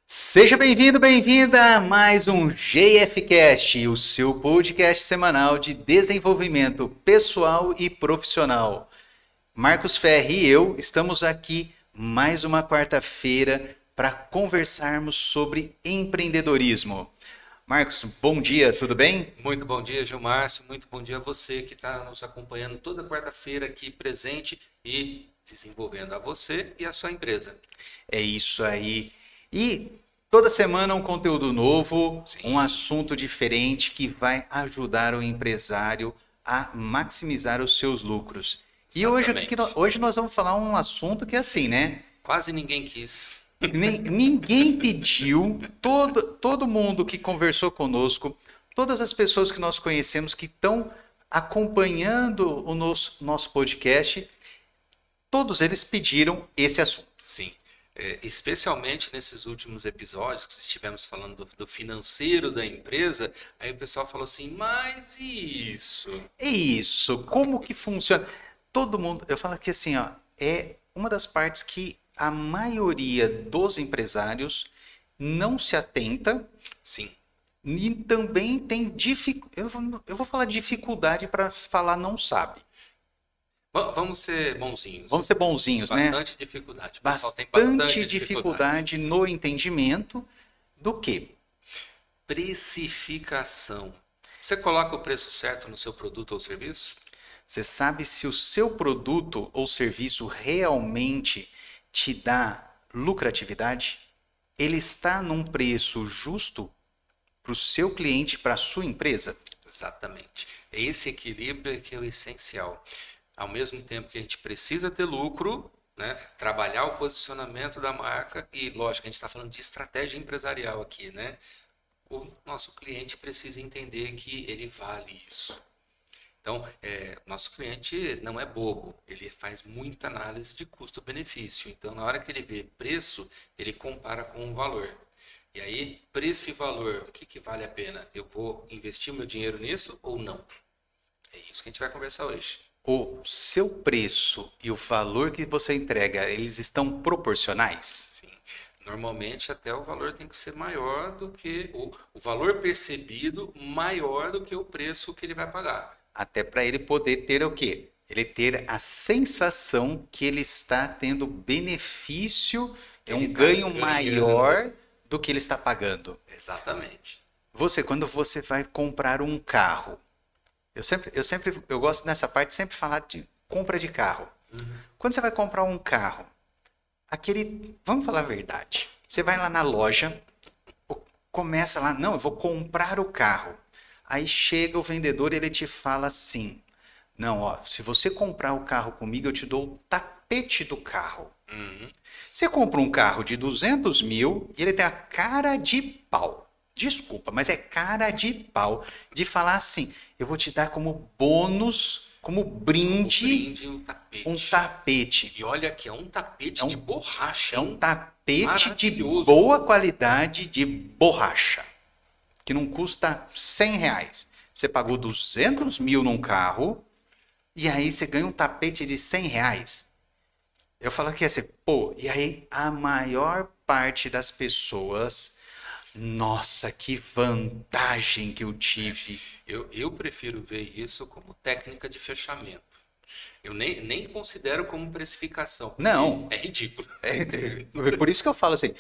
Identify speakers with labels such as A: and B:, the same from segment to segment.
A: Seja bem-vindo, bem-vinda a mais um GFcast, o seu podcast semanal de desenvolvimento pessoal e profissional. Marcos Ferri e eu estamos aqui mais uma quarta-feira para conversarmos sobre empreendedorismo. Marcos, bom dia, tudo bem?
B: Muito bom dia, Gilmárcio. Muito bom dia a você que está nos acompanhando toda quarta-feira aqui presente e desenvolvendo a você e a sua empresa.
A: É isso aí. E toda semana um conteúdo novo, um
B: Sim,
A: assunto diferente que vai ajudar o empresário a maximizar os seus lucros. E hoje,
B: exatamente.
A: hoje nós vamos falar um assunto que é assim, né?
B: Quase ninguém quis.
A: Ninguém pediu, todo mundo que conversou conosco, todas as pessoas que nós conhecemos que estão acompanhando o nosso podcast, todos eles pediram esse assunto.
B: Sim, especialmente nesses últimos episódios que estivemos falando do financeiro da empresa, aí o pessoal falou assim, mas e isso?
A: É isso, como que funciona? Todo mundo, eu falo que assim, ó, é uma das partes que a maioria dos empresários não se atenta
B: Sim,
A: e também tem dificuldade. Eu vou falar dificuldade para falar não sabe.
B: vamos ser bonzinhos.
A: Vamos ser bonzinhos, né?
B: Bastante dificuldade. O pessoal tem
A: Bastante
B: bastante dificuldade.
A: dificuldade no entendimento do que?
B: Precificação. Você coloca o preço certo no seu produto ou serviço?
A: Você sabe se o seu produto ou serviço realmente te dá lucratividade? Ele está num preço justo para o seu cliente, para a sua empresa?
B: Exatamente. Esse equilíbrio é que é o essencial. Ao mesmo tempo que a gente precisa ter lucro, né, trabalhar o posicionamento da marca e, lógico, a gente está falando de estratégia empresarial aqui, né? O nosso cliente precisa entender que ele vale isso. Então, nosso cliente não é bobo, ele faz muita análise de custo-benefício. Então, na hora que ele vê preço, ele compara com o valor. E aí, preço e valor, o que, que vale a pena? Eu vou investir o meu dinheiro nisso ou não? É isso que a gente vai conversar hoje.
A: O seu preço e o valor que você entrega, eles estão proporcionais?
B: Sim. Normalmente, até o valor tem que ser maior do que o valor percebido, maior do que o preço que ele vai pagar.
A: Até para ele poder ter o quê? Ele ter a sensação que ele está tendo benefício, é
B: Ele
A: um
B: está
A: ganho
B: ganhando.
A: maior do que ele está pagando.
B: Exatamente.
A: Você, quando você vai comprar um carro, eu gosto nessa parte sempre falar de compra de carro. Quando você vai comprar um carro, vamos falar a verdade. Você vai lá na loja, começa lá, não, eu vou comprar o carro. Aí chega o vendedor e ele te fala assim: não, ó, se você comprar o carro comigo, eu te dou o tapete do carro.
B: Uhum.
A: Você compra um carro de 200 mil e ele tem a cara de pau. Desculpa, mas é cara de pau de falar assim: eu vou te dar como bônus, como
B: Como
A: brinde,
B: brinde um
A: um
B: tapete.
A: tapete.
B: E olha que é um
A: É
B: tapete de
A: um,
B: borracha,
A: é um
B: hein?
A: tapete de
B: Maravilhoso.
A: boa qualidade de borracha, que não custa 100 reais. Você pagou 200 mil num carro e aí você ganha um tapete de 100 reais. Eu falo que assim, pô, e aí a maior parte das pessoas, nossa, que vantagem que eu tive.
B: Eu prefiro ver isso como técnica de fechamento. Eu nem considero como precificação, porque
A: Não,
B: é ridículo.
A: por isso que eu falo assim,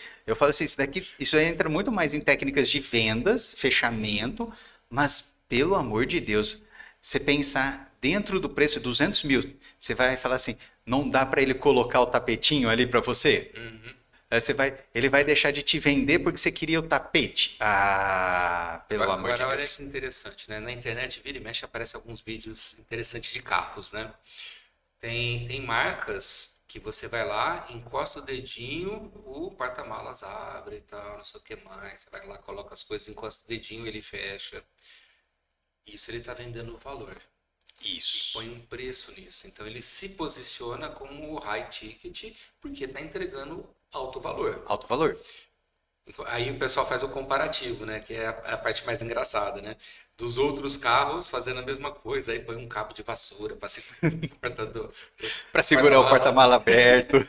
A: isso aí entra muito mais em técnicas de vendas, fechamento, mas pelo amor de Deus, você pensar dentro do preço de 200 mil, você vai falar assim, não dá para ele colocar o tapetinho ali para você?
B: Uhum.
A: Aí ele vai deixar de te vender porque você queria o tapete? Ah, pelo amor de
B: Agora olha
A: Deus.
B: que interessante, né? Na internet, vira e mexe, aparece alguns vídeos interessantes de carros, né? Tem marcas que você vai lá, encosta o dedinho, o porta-malas abre e tal, não sei o que mais. Você vai lá, coloca as coisas, encosta o dedinho, ele fecha. Isso ele está vendendo o valor. E
A: Isso.
B: põe um preço nisso. Então ele se posiciona como o high ticket porque está entregando alto valor.
A: Alto valor.
B: Aí o pessoal faz o comparativo, né? Que é a parte mais engraçada, né? Dos outros carros fazendo a mesma coisa. Aí põe um cabo de vassoura para segurar a porta do
A: Para segurar o
B: porta-mala.
A: porta-mala aberto.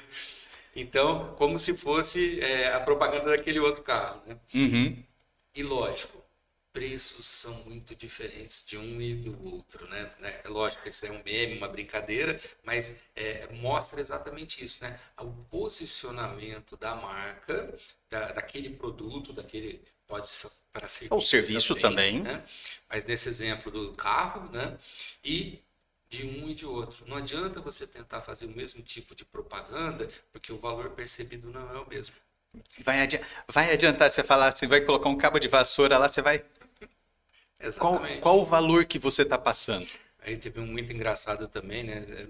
B: Então, como se fosse a propaganda daquele outro carro, né?
A: Uhum.
B: E lógico, preços são muito diferentes de um e do outro, né? É lógico que isso é um meme, uma brincadeira, mas mostra exatamente isso, né? O posicionamento da marca, daquele produto, daquele pode ser para
A: O
B: serviço
A: serviço também.
B: né? Mas nesse exemplo do carro, né? E de um e de outro. Não adianta você tentar fazer o mesmo tipo de propaganda, porque o valor percebido não é o mesmo.
A: Vai adiantar você falar assim, vai colocar um cabo de vassoura lá, você vai.
B: Exatamente.
A: Qual o valor que você está passando?
B: Aí teve um muito engraçado também, né? Eu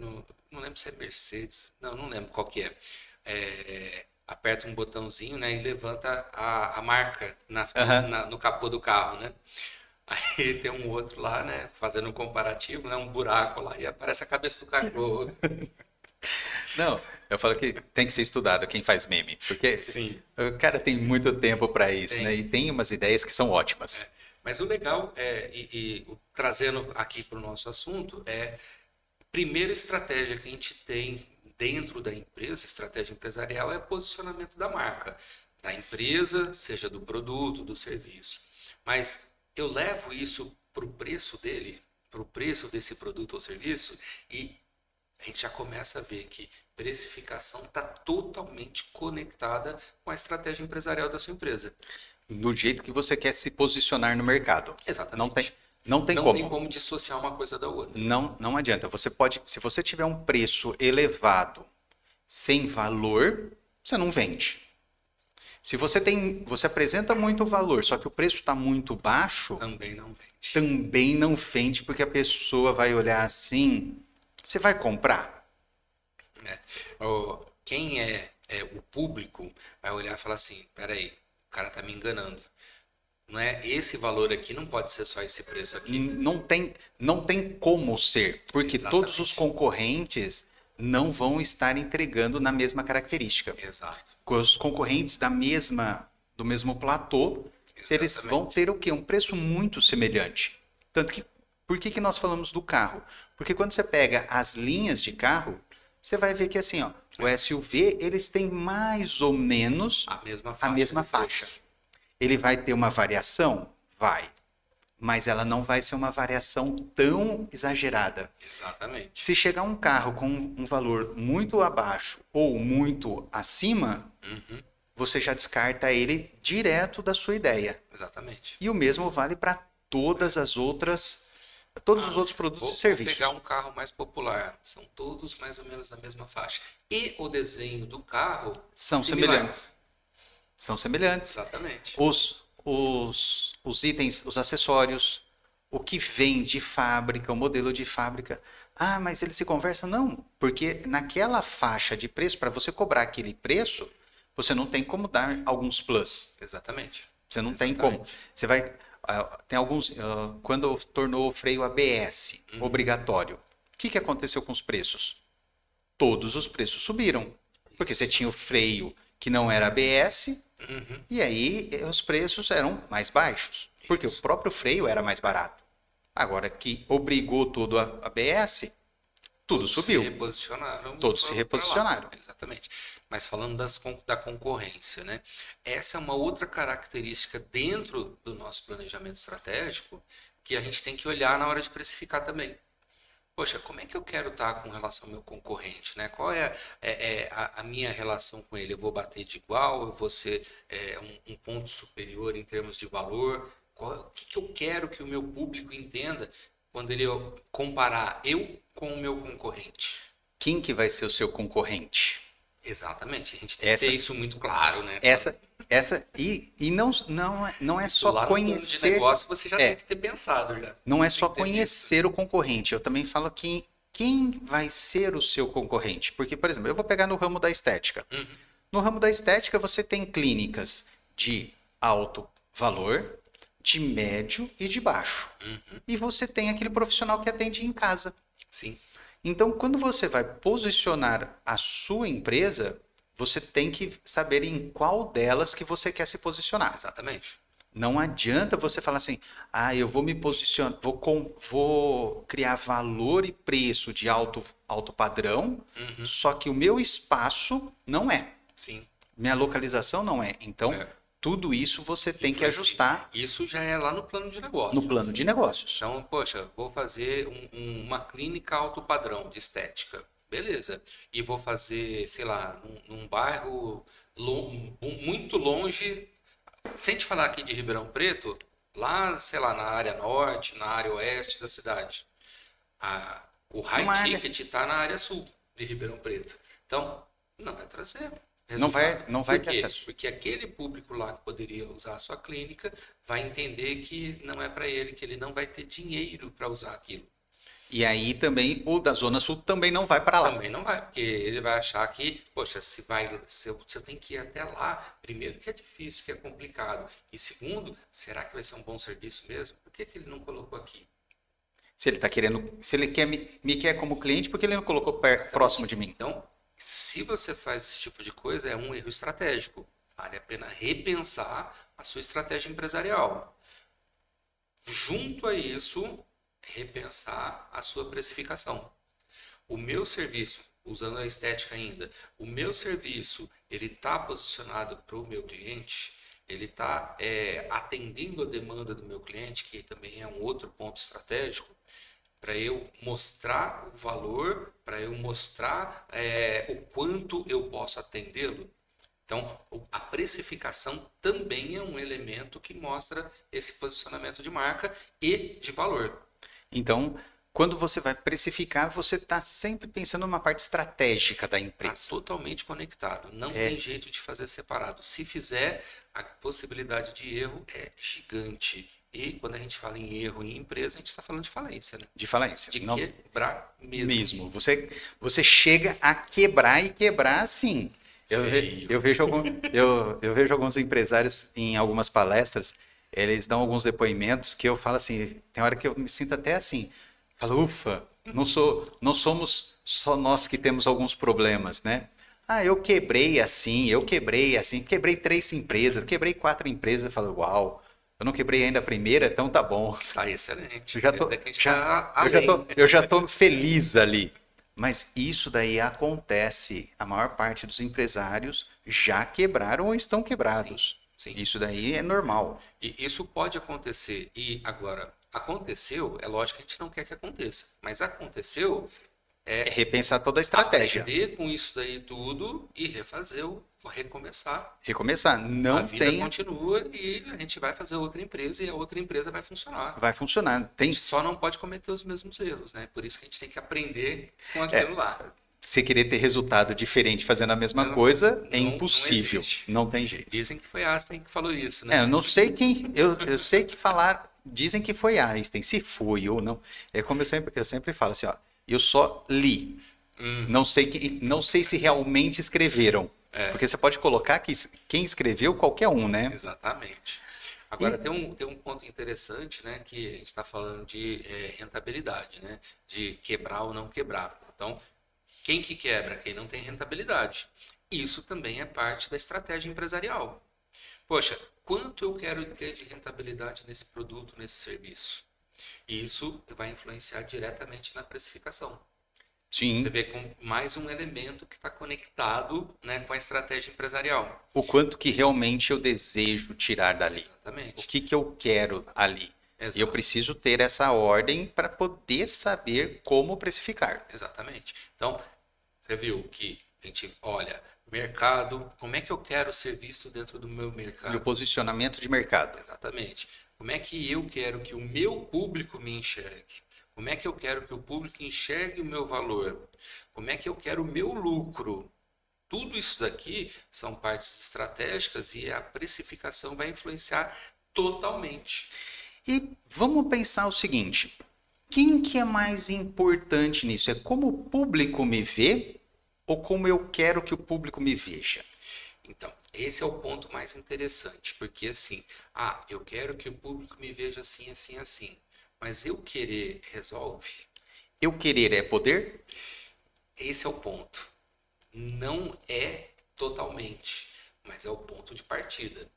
B: não lembro se é Mercedes, não lembro qual que é. Aperta um botãozinho, né, e levanta a marca
A: Aham.
B: no capô do carro, né? Aí tem um outro lá, né, fazendo um comparativo, né, um buraco lá e aparece a cabeça do cachorro.
A: Não, eu falo que tem que ser estudado quem faz meme, porque
B: Sim,
A: o cara tem muito tempo para isso, né?
B: tem.
A: E tem umas ideias que são ótimas.
B: Mas o legal trazendo aqui para o nosso assunto, primeira estratégia que a gente tem dentro da empresa, estratégia empresarial, é posicionamento da marca, da empresa, seja do produto, do serviço. Mas eu levo isso para o preço dele, para o preço desse produto ou serviço, e a gente já começa a ver que precificação está totalmente conectada com a estratégia empresarial da sua empresa.
A: Do jeito que você quer se posicionar no mercado. Não tem,
B: Exatamente.
A: não tem
B: Não tem
A: como.
B: como dissociar uma coisa da outra.
A: Não adianta. Você pode, se você tiver um preço elevado sem valor, você não vende. Se você apresenta muito valor, só que o preço está muito baixo,
B: Também não vende.
A: também não vende, porque a pessoa vai olhar assim, você vai comprar?
B: Quem é o público vai olhar e falar assim, peraí, o cara tá me enganando. Não é esse valor aqui, não pode ser só esse preço aqui.
A: Não tem como ser, porque todos os
B: Exatamente.
A: concorrentes não vão estar entregando na mesma característica.
B: Exato.
A: Os concorrentes do mesmo platô, eles vão
B: Exatamente.
A: ter o quê? Um preço muito semelhante. Tanto que, por que nós falamos do carro? Porque quando você pega as linhas de carro, você vai ver que assim, ó, o SUV, eles têm mais ou menos
B: A mesma
A: a
B: faixa
A: mesma
B: de
A: faixa.
B: preço.
A: Ele vai ter uma variação? Vai. Mas ela não vai ser uma variação tão exagerada.
B: Exatamente.
A: Se chegar um carro com um valor muito abaixo ou muito acima,
B: Uhum.
A: você já descarta ele direto da sua ideia.
B: Exatamente.
A: E o mesmo vale para todos os outros produtos e
B: Vou
A: serviços.
B: pegar um carro mais popular. São todos mais ou menos da mesma faixa. E o desenho do carro
A: São
B: similar.
A: semelhantes. São semelhantes.
B: Exatamente.
A: Os itens, os acessórios, o que vem de fábrica, o modelo de fábrica. Ah, mas eles se conversam? Não, porque naquela faixa de preço, para você cobrar aquele preço, você não tem como dar alguns plus.
B: Exatamente.
A: Você não tem como. Você vai. Tem alguns. Quando tornou o freio ABS obrigatório, o que aconteceu com os preços? Todos os preços subiram. Porque você tinha o freio que não era ABS, e aí os preços eram mais baixos. Porque o próprio freio era mais barato. Agora que obrigou tudo a ABS, tudo subiu.
B: Se reposicionaram.
A: Todos se
B: Pra lá.
A: reposicionaram.
B: Exatamente. Mas falando da concorrência, né? Essa é uma outra característica dentro do nosso planejamento estratégico que a gente tem que olhar na hora de precificar também. Poxa, como é que eu quero estar com relação ao meu concorrente, né? Qual é a minha relação com ele? Eu vou bater de igual? Eu vou ser um ponto superior em termos de valor? O que eu quero que o meu público entenda quando ele comparar eu com o meu concorrente?
A: Quem que vai ser o seu concorrente?
B: Exatamente, a gente tem que ter isso muito claro, né?
A: E não é
B: Isso
A: só
B: lá no plano de
A: conhecer.
B: negócio você já tem que ter pensado já.
A: Não é
B: Tem
A: só
B: que ter visto.
A: conhecer o concorrente. Eu também falo que quem vai ser o seu concorrente. Porque, por exemplo, eu vou pegar no ramo da estética. No ramo da estética, você tem clínicas de alto valor, de médio e de baixo. E você tem aquele profissional que atende em casa.
B: Sim,
A: Então, quando você vai posicionar a sua empresa, você tem que saber em qual delas que você quer se posicionar.
B: exatamente.
A: Não adianta você falar assim, eu vou me posicionar, vou criar valor e preço de alto padrão, só que o meu espaço não é.
B: Sim.
A: Minha localização não é. Então, tudo isso você tem que ajustar
B: Isso já é lá no plano de
A: no
B: negócio.
A: plano de negócios.
B: Então, poxa, vou fazer uma clínica alto padrão de estética. Beleza. E vou fazer, sei lá, num bairro muito longe. Sem te falar aqui de Ribeirão Preto, lá, sei lá, na área norte, na área oeste da cidade. O high ticket está na área sul de Ribeirão Preto. Então, não vai trazer resultado.
A: Não vai
B: Por
A: ter
B: quê?
A: acesso.
B: Porque aquele público lá que poderia usar a sua clínica vai entender que não é para ele, que ele não vai ter dinheiro para usar aquilo.
A: E aí também o da Zona Sul também não vai para lá.
B: Também não vai, porque ele vai achar que, poxa, se eu tenho que ir até lá, primeiro que é difícil, que é complicado. E segundo, será que vai ser um bom serviço mesmo? Por que ele não colocou aqui?
A: Se ele tá querendo, se ele quer me quer como cliente, porque ele não colocou próximo de mim.
B: Então, se você faz esse tipo de coisa, é um erro estratégico. Vale a pena repensar a sua estratégia empresarial. Junto a isso, repensar a sua precificação. O meu serviço, usando a estética ainda, o meu serviço, ele está posicionado para o meu cliente, ele está atendendo a demanda do meu cliente, que também é um outro ponto estratégico, para eu mostrar o valor, para eu mostrar o quanto eu posso atendê-lo. Então, a precificação também é um elemento que mostra esse posicionamento de marca e de valor.
A: Então, quando você vai precificar, você está sempre pensando numa parte estratégica da empresa.
B: Está totalmente conectado. Não tem jeito de fazer separado. Se fizer, a possibilidade de erro é gigante. E quando a gente fala em erro em empresa, a gente está falando de falência, né?
A: De falência.
B: De quebrar mesmo.
A: Você chega a quebrar e quebrar assim. Eu vejo alguns empresários em algumas palestras, eles dão alguns depoimentos que eu falo assim, tem hora que eu me sinto até assim, falo, ufa, não somos só nós que temos alguns problemas, né? Eu quebrei assim, quebrei 3 empresas, quebrei 4 empresas, eu falo, uau, eu não quebrei ainda a primeira, então tá bom.
B: Tá excelente.
A: Eu já tô feliz ali. Mas isso daí acontece. A maior parte dos empresários já quebraram ou estão quebrados.
B: Sim.
A: Isso daí é normal.
B: E isso pode acontecer. E agora, aconteceu, é lógico que a gente não quer que aconteça. Mas aconteceu,
A: é repensar toda a estratégia.
B: Aprender com isso daí tudo e recomeçar.
A: Recomeçar. Não
B: a vida continua e a gente vai fazer outra empresa e a outra empresa vai funcionar.
A: Vai funcionar.
B: A gente só não pode cometer os mesmos erros, né? Por isso que a gente tem que aprender com aquilo lá.
A: Se querer ter resultado diferente fazendo a mesma coisa, é impossível. Não tem jeito.
B: Dizem que foi Einstein que falou isso, né?
A: Eu não sei quem. Eu sei que falaram. Dizem que foi Einstein. Se foi ou não. É como eu sempre falo assim, ó. Eu só li. Não sei se realmente escreveram. Porque você pode colocar que quem escreveu, qualquer um, né?
B: Exatamente. Agora, tem um ponto interessante, né? Que a gente está falando de rentabilidade, né? De quebrar ou não quebrar. Então, quem que quebra? Quem não tem rentabilidade. Isso também é parte da estratégia empresarial. Poxa, quanto eu quero ter de rentabilidade nesse produto, nesse serviço? E isso vai influenciar diretamente na precificação.
A: Sim.
B: Você vê com mais um elemento que está conectado, né, com a estratégia empresarial.
A: O quanto que realmente eu desejo tirar dali.
B: Exatamente.
A: O que eu quero ali.
B: Exato.
A: E eu preciso ter essa ordem para poder saber como precificar.
B: Exatamente. Então, você viu que a gente olha, mercado, como é que eu quero ser visto dentro do meu mercado?
A: Meu posicionamento de mercado.
B: Exatamente. Como é que eu quero que o meu público me enxergue? Como é que eu quero que o público enxergue o meu valor? Como é que eu quero o meu lucro? Tudo isso daqui são partes estratégicas e a precificação vai influenciar totalmente.
A: E vamos pensar o seguinte, quem que é mais importante nisso? É como o público me vê ou como eu quero que o público me veja?
B: Então, esse é o ponto mais interessante, porque assim, eu quero que o público me veja assim, assim, assim. Mas eu querer resolve?
A: Eu querer é poder?
B: Esse é o ponto. Não é totalmente, mas é o ponto de partida.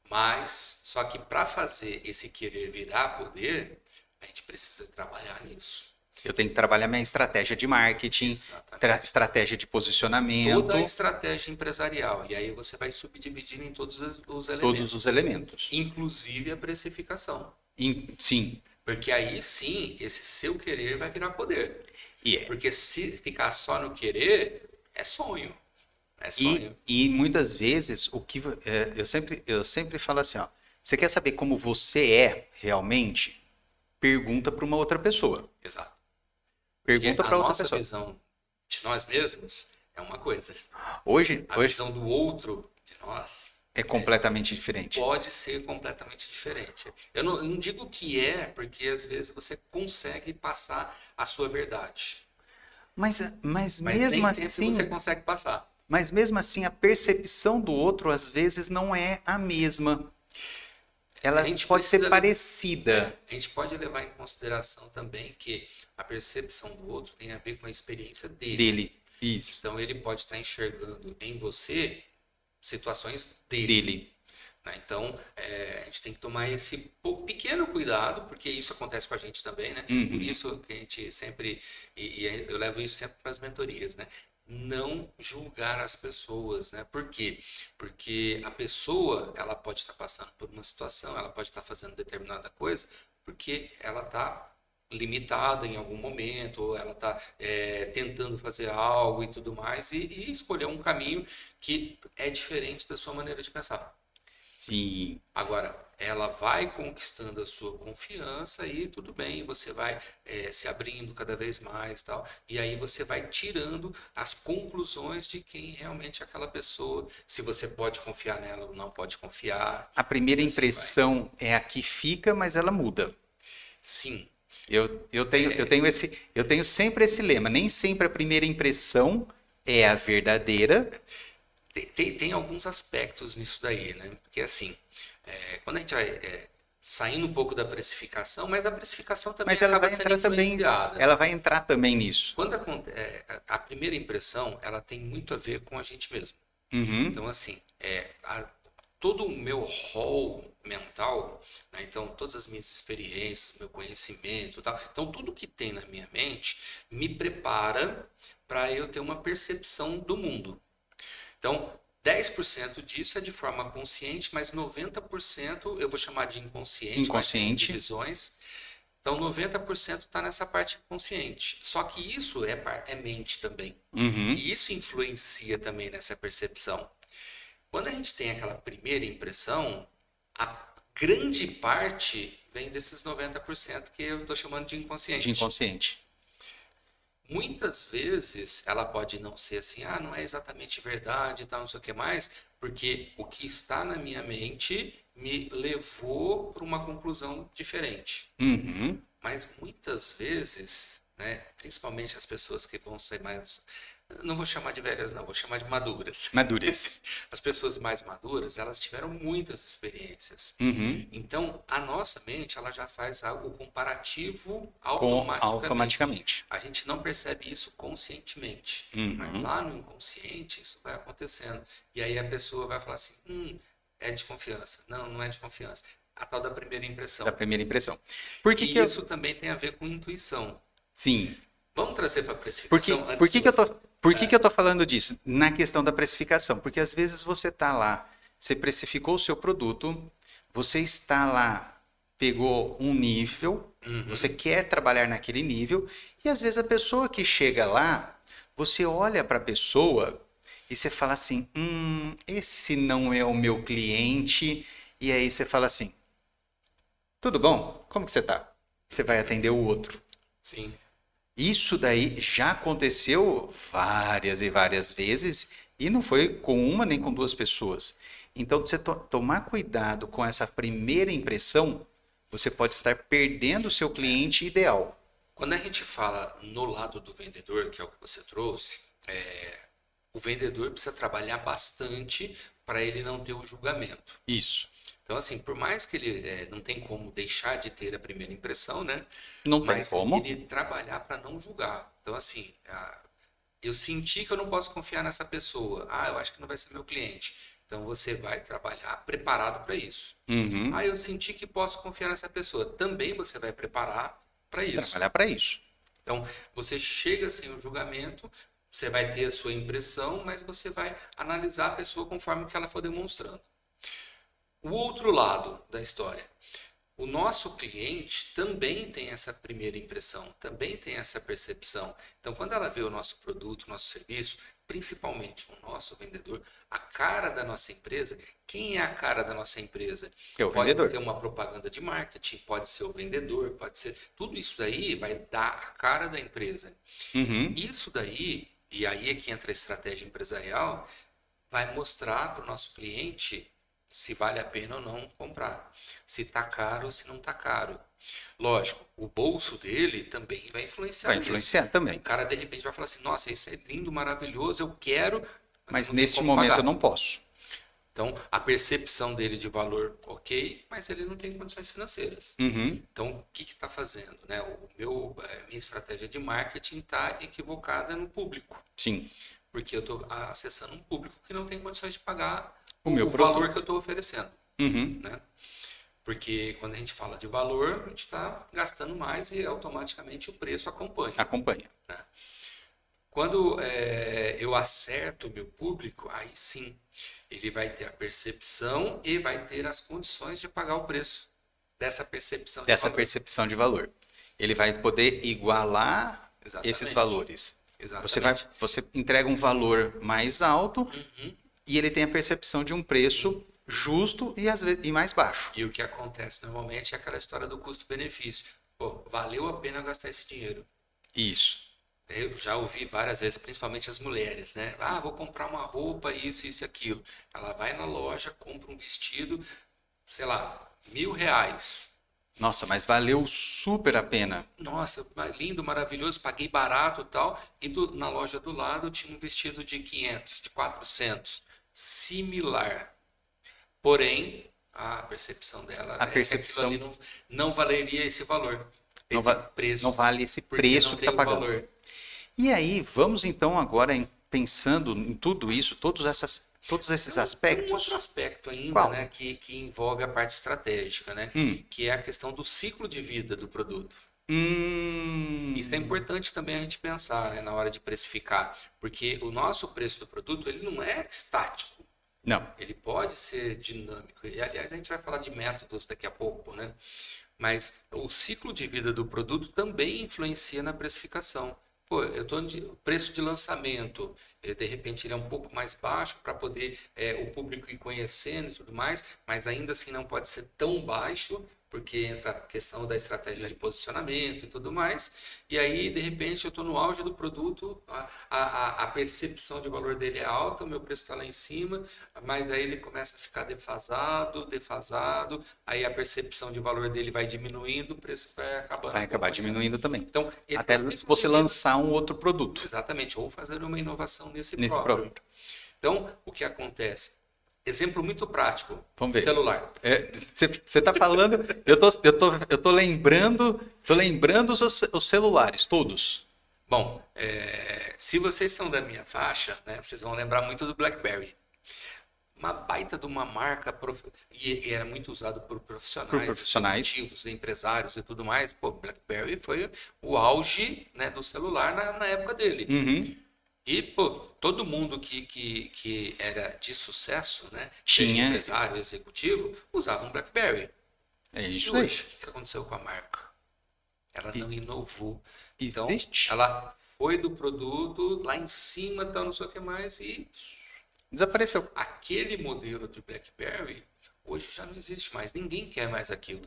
B: Mas, só que para fazer esse querer virar poder, a gente precisa trabalhar nisso.
A: Eu tenho que trabalhar minha estratégia de marketing,
B: Exatamente.
A: estratégia de posicionamento,
B: Toda a estratégia empresarial. E aí você vai subdividir em todos os
A: todos os
B: elementos,
A: elementos.
B: inclusive a precificação.
A: Sim,
B: Porque aí sim, esse seu querer vai virar poder.
A: e é.
B: Porque se ficar só no querer, é sonho. É sonho.
A: E muitas vezes eu sempre falo assim, ó, você quer saber como você é realmente? Pergunta para uma outra pessoa.
B: Exato. Porque
A: Pergunta
B: a
A: para outra
B: nossa
A: pessoa.
B: visão de nós mesmos é uma coisa.
A: Hoje
B: A visão do outro de nós
A: é completamente diferente.
B: pode ser completamente diferente. Eu não digo que é, porque às vezes você consegue passar a sua verdade.
A: Mas
B: Mas nem
A: mesmo
B: sempre
A: assim,
B: você consegue passar.
A: mas mesmo assim a percepção do outro às vezes não é a mesma.
B: A
A: Ela
B: gente
A: pode ser
B: precisa,
A: parecida
B: a gente pode levar em consideração também que a percepção do outro tem a ver com a experiência dele.
A: dele. Isso,
B: Então ele pode estar enxergando em você situações
A: dele.
B: né? Então, a gente tem que tomar esse pequeno cuidado, porque isso acontece com a gente também, né? Por isso que a gente sempre, e eu levo isso sempre para as mentorias, né? Não julgar as pessoas, né? Por quê? Porque a pessoa, ela pode estar passando por uma situação, ela pode estar fazendo determinada coisa, porque ela está limitada em algum momento, ou ela está tentando fazer algo e tudo mais, e escolher um caminho que é diferente da sua maneira de pensar.
A: Sim.
B: Agora, ela vai conquistando a sua confiança e tudo bem, você vai se abrindo cada vez mais, tal, e aí você vai tirando as conclusões de quem realmente é aquela pessoa, se você pode confiar nela ou não pode confiar,
A: A primeira
B: e assim vai.
A: impressão é a que fica, mas ela muda.
B: Sim,
A: Eu tenho sempre esse lema. Nem sempre a primeira impressão é a verdadeira,
B: tem alguns aspectos nisso daí, né? Porque assim, quando a gente vai saindo um pouco da precificação, mas a precificação também
A: mas ela
B: acaba
A: vai
B: sendo
A: entrar também,
B: influenciada.
A: ela vai entrar também nisso.
B: Quando a primeira impressão, ela tem muito a ver com a gente mesmo.
A: Uhum,
B: Então, assim, todo o meu rol mental, né, então todas as minhas experiências, meu conhecimento, tal, então tudo que tem na minha mente me prepara para eu ter uma percepção do mundo. Então, 10% disso é de forma consciente, mas 90% eu vou chamar de inconsciente, mas tem
A: inconsciente.
B: divisões. Então, 90% está nessa parte consciente. Só que isso é mente também.
A: Uhum,
B: E isso influencia também nessa percepção. Quando a gente tem aquela primeira impressão, a grande parte vem desses 90% que eu estou chamando de
A: de
B: inconsciente.
A: inconsciente.
B: Muitas vezes ela pode não ser assim, não é exatamente verdade e tal, não sei o que mais, porque o que está na minha mente me levou para uma conclusão diferente.
A: Uhum,
B: Mas muitas vezes, né, principalmente as pessoas que vão ser mais, não vou chamar de velhas, não, vou chamar de maduras.
A: madurez.
B: As pessoas mais maduras, elas tiveram muitas experiências.
A: Uhum,
B: Então, a nossa mente, ela já faz algo comparativo
A: com,
B: automaticamente.
A: automaticamente.
B: A gente não percebe isso conscientemente, mas
A: Uhum.
B: lá no inconsciente isso vai acontecendo. E aí a pessoa vai falar assim, é de confiança. Não, não é de confiança. A tal da primeira impressão.
A: Da primeira impressão. Por que que
B: E
A: eu...
B: isso também tem a ver com intuição.
A: Sim.
B: Vamos trazer para a precificação
A: Por
B: antes
A: que
B: de
A: que eu
B: você...
A: tô, por que que eu tô falando disso? Na questão da precificação. Porque às vezes você tá lá, você precificou o seu produto, você está lá, pegou um nível, você quer trabalhar naquele nível, e às vezes a pessoa que chega lá, você olha para a pessoa e você fala assim, esse não é o meu cliente, e aí você fala assim, tudo bom? Como que você tá? Você vai atender o outro.
B: Sim.
A: Isso daí já aconteceu várias e várias vezes e não foi com uma nem com duas pessoas. Então, você tomar cuidado com essa primeira impressão, você pode estar perdendo o seu cliente ideal.
B: Quando a gente fala no lado do vendedor, que é o que você trouxe, o vendedor precisa trabalhar bastante para ele não ter o julgamento.
A: Isso.
B: Então, assim, por mais que ele não tem como deixar de ter a primeira impressão, né?
A: Não tem
B: Mas
A: como.
B: ele trabalhar para não julgar. Então, assim, eu senti que eu não posso confiar nessa pessoa. Eu acho que não vai ser meu cliente. Então, você vai trabalhar preparado para isso.
A: Uhum.
B: Eu senti que posso confiar nessa pessoa. Também você vai preparar para isso.
A: Trabalhar para isso.
B: Então, você chega sem o julgamento, você vai ter a sua impressão, mas você vai analisar a pessoa conforme o que ela for demonstrando. O outro lado da história. O nosso cliente também tem essa primeira impressão, também tem essa percepção. Então, quando ela vê o nosso produto, o nosso serviço, principalmente o nosso vendedor, a cara da nossa empresa, quem é a cara da nossa empresa?
A: É o
B: Pode
A: vendedor.
B: ser uma propaganda de marketing, pode ser o vendedor, pode ser... Tudo isso daí vai dar a cara da empresa.
A: Uhum.
B: Isso daí, e aí é que entra a estratégia empresarial, vai mostrar para o nosso cliente se vale a pena ou não comprar, se está caro ou se não está caro. Lógico, o bolso dele também vai influenciar
A: Vai influenciar
B: nisso.
A: também.
B: O cara de repente vai falar assim, nossa, isso é lindo, maravilhoso, eu quero,
A: Mas
B: eu não tenho
A: nesse
B: como
A: momento
B: pagar.
A: eu não posso.
B: Então, a percepção dele de valor, ok, mas ele não tem condições financeiras.
A: Uhum.
B: Então, o que está fazendo? Né? Minha estratégia de marketing está equivocada no público.
A: Sim.
B: Porque eu estou acessando um público que não tem condições de pagar
A: O meu
B: valor
A: produto.
B: que eu estou oferecendo.
A: Uhum.
B: Né? Porque quando a gente fala de valor, a gente está gastando mais e automaticamente o preço acompanha.
A: Acompanha.
B: Né? Quando eu acerto o meu público, aí sim, ele vai ter a percepção e vai ter as condições de pagar o preço dessa percepção de
A: Dessa
B: valor.
A: percepção de valor. Ele vai poder igualar
B: Exatamente.
A: esses valores.
B: Exatamente.
A: Você entrega um valor mais alto
B: Uhum.
A: e ele tem a percepção de um preço justo e, às vezes, e mais baixo.
B: E o que acontece normalmente é aquela história do custo-benefício. Pô, valeu a pena gastar esse dinheiro.
A: Isso.
B: Eu já ouvi várias vezes, principalmente as mulheres, né? Ah, vou comprar uma roupa, isso e aquilo. Ela vai na loja, compra um vestido, sei lá, R$1.000.
A: Nossa, mas valeu super a pena.
B: Nossa, lindo, maravilhoso, paguei barato e tal. E na loja do lado tinha um vestido de 500, de 400. Similar. Porém, a percepção dela
A: A percepção
B: que aquilo ali não valeria esse valor.
A: não,
B: Esse preço.
A: não vale esse
B: Porque
A: preço
B: não
A: que
B: tem
A: está
B: o
A: pagando.
B: valor.
A: E aí, vamos então agora pensando em tudo isso, todos esses
B: Tem um outro
A: aspectos.
B: aspecto ainda,
A: Qual?
B: né, que envolve a parte estratégica, né, que é a questão do ciclo de vida do produto. Isso é importante também a gente pensar, né, na hora de precificar, porque o nosso preço do produto ele não é estático,
A: Não.
B: ele pode ser dinâmico. E aliás a gente vai falar de métodos daqui a pouco, né? Mas o ciclo de vida do produto também influencia na precificação. Pô, eu estou no preço de lançamento, de repente ele é um pouco mais baixo para poder o público ir conhecendo e tudo mais, mas ainda assim não pode ser tão baixo, porque entra a questão da estratégia de posicionamento e tudo mais. E aí, de repente, eu estou no auge do produto, a percepção de valor dele é alta, o meu preço está lá em cima, mas aí ele começa a ficar defasado, aí a percepção de valor dele vai diminuindo, o preço vai acabando.
A: Vai acabar diminuindo também.
B: Então, esse
A: Até
B: é o ciclo
A: você
B: de vida.
A: lançar um outro produto
B: Exatamente, ou fazer uma inovação nesse
A: nesse
B: próprio.
A: produto.
B: Então, o que acontece? Exemplo muito prático.
A: Vamos ver.
B: Celular.
A: Você está falando, eu tô lembrando os celulares, todos.
B: Bom, se vocês são da minha faixa, né, vocês vão lembrar muito do BlackBerry. Uma baita de uma marca e era muito usado por profissionais, executivos, empresários e tudo mais. Pô, BlackBerry foi o auge, né, do celular na época dele.
A: Uhum.
B: E, pô, todo mundo que era de sucesso, né,
A: Tinha.
B: seja empresário, executivo, usava um BlackBerry.
A: É
B: E
A: isso aí.
B: hoje, o que aconteceu com a marca? Ela não inovou. Então,
A: Existe.
B: ela foi do produto lá em cima, tal, não sei o que mais, e
A: Desapareceu.
B: aquele modelo de BlackBerry hoje já não existe mais. Ninguém quer mais aquilo.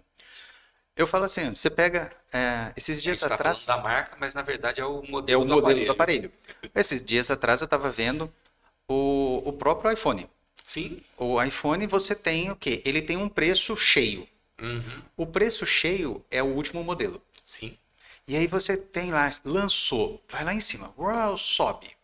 A: Eu falo assim, você pega esses
B: A gente
A: dias
B: está
A: atrás.
B: falando da marca, mas na verdade é o
A: É
B: modelo
A: o
B: do
A: modelo do
B: aparelho.
A: aparelho. Esses dias atrás eu estava vendo o próprio iPhone.
B: Sim.
A: O iPhone você tem o quê? Ele tem um preço cheio.
B: Uhum.
A: O preço cheio é o último modelo.
B: Sim.
A: E aí você tem lá, lançou, vai lá em cima, uau, sobe.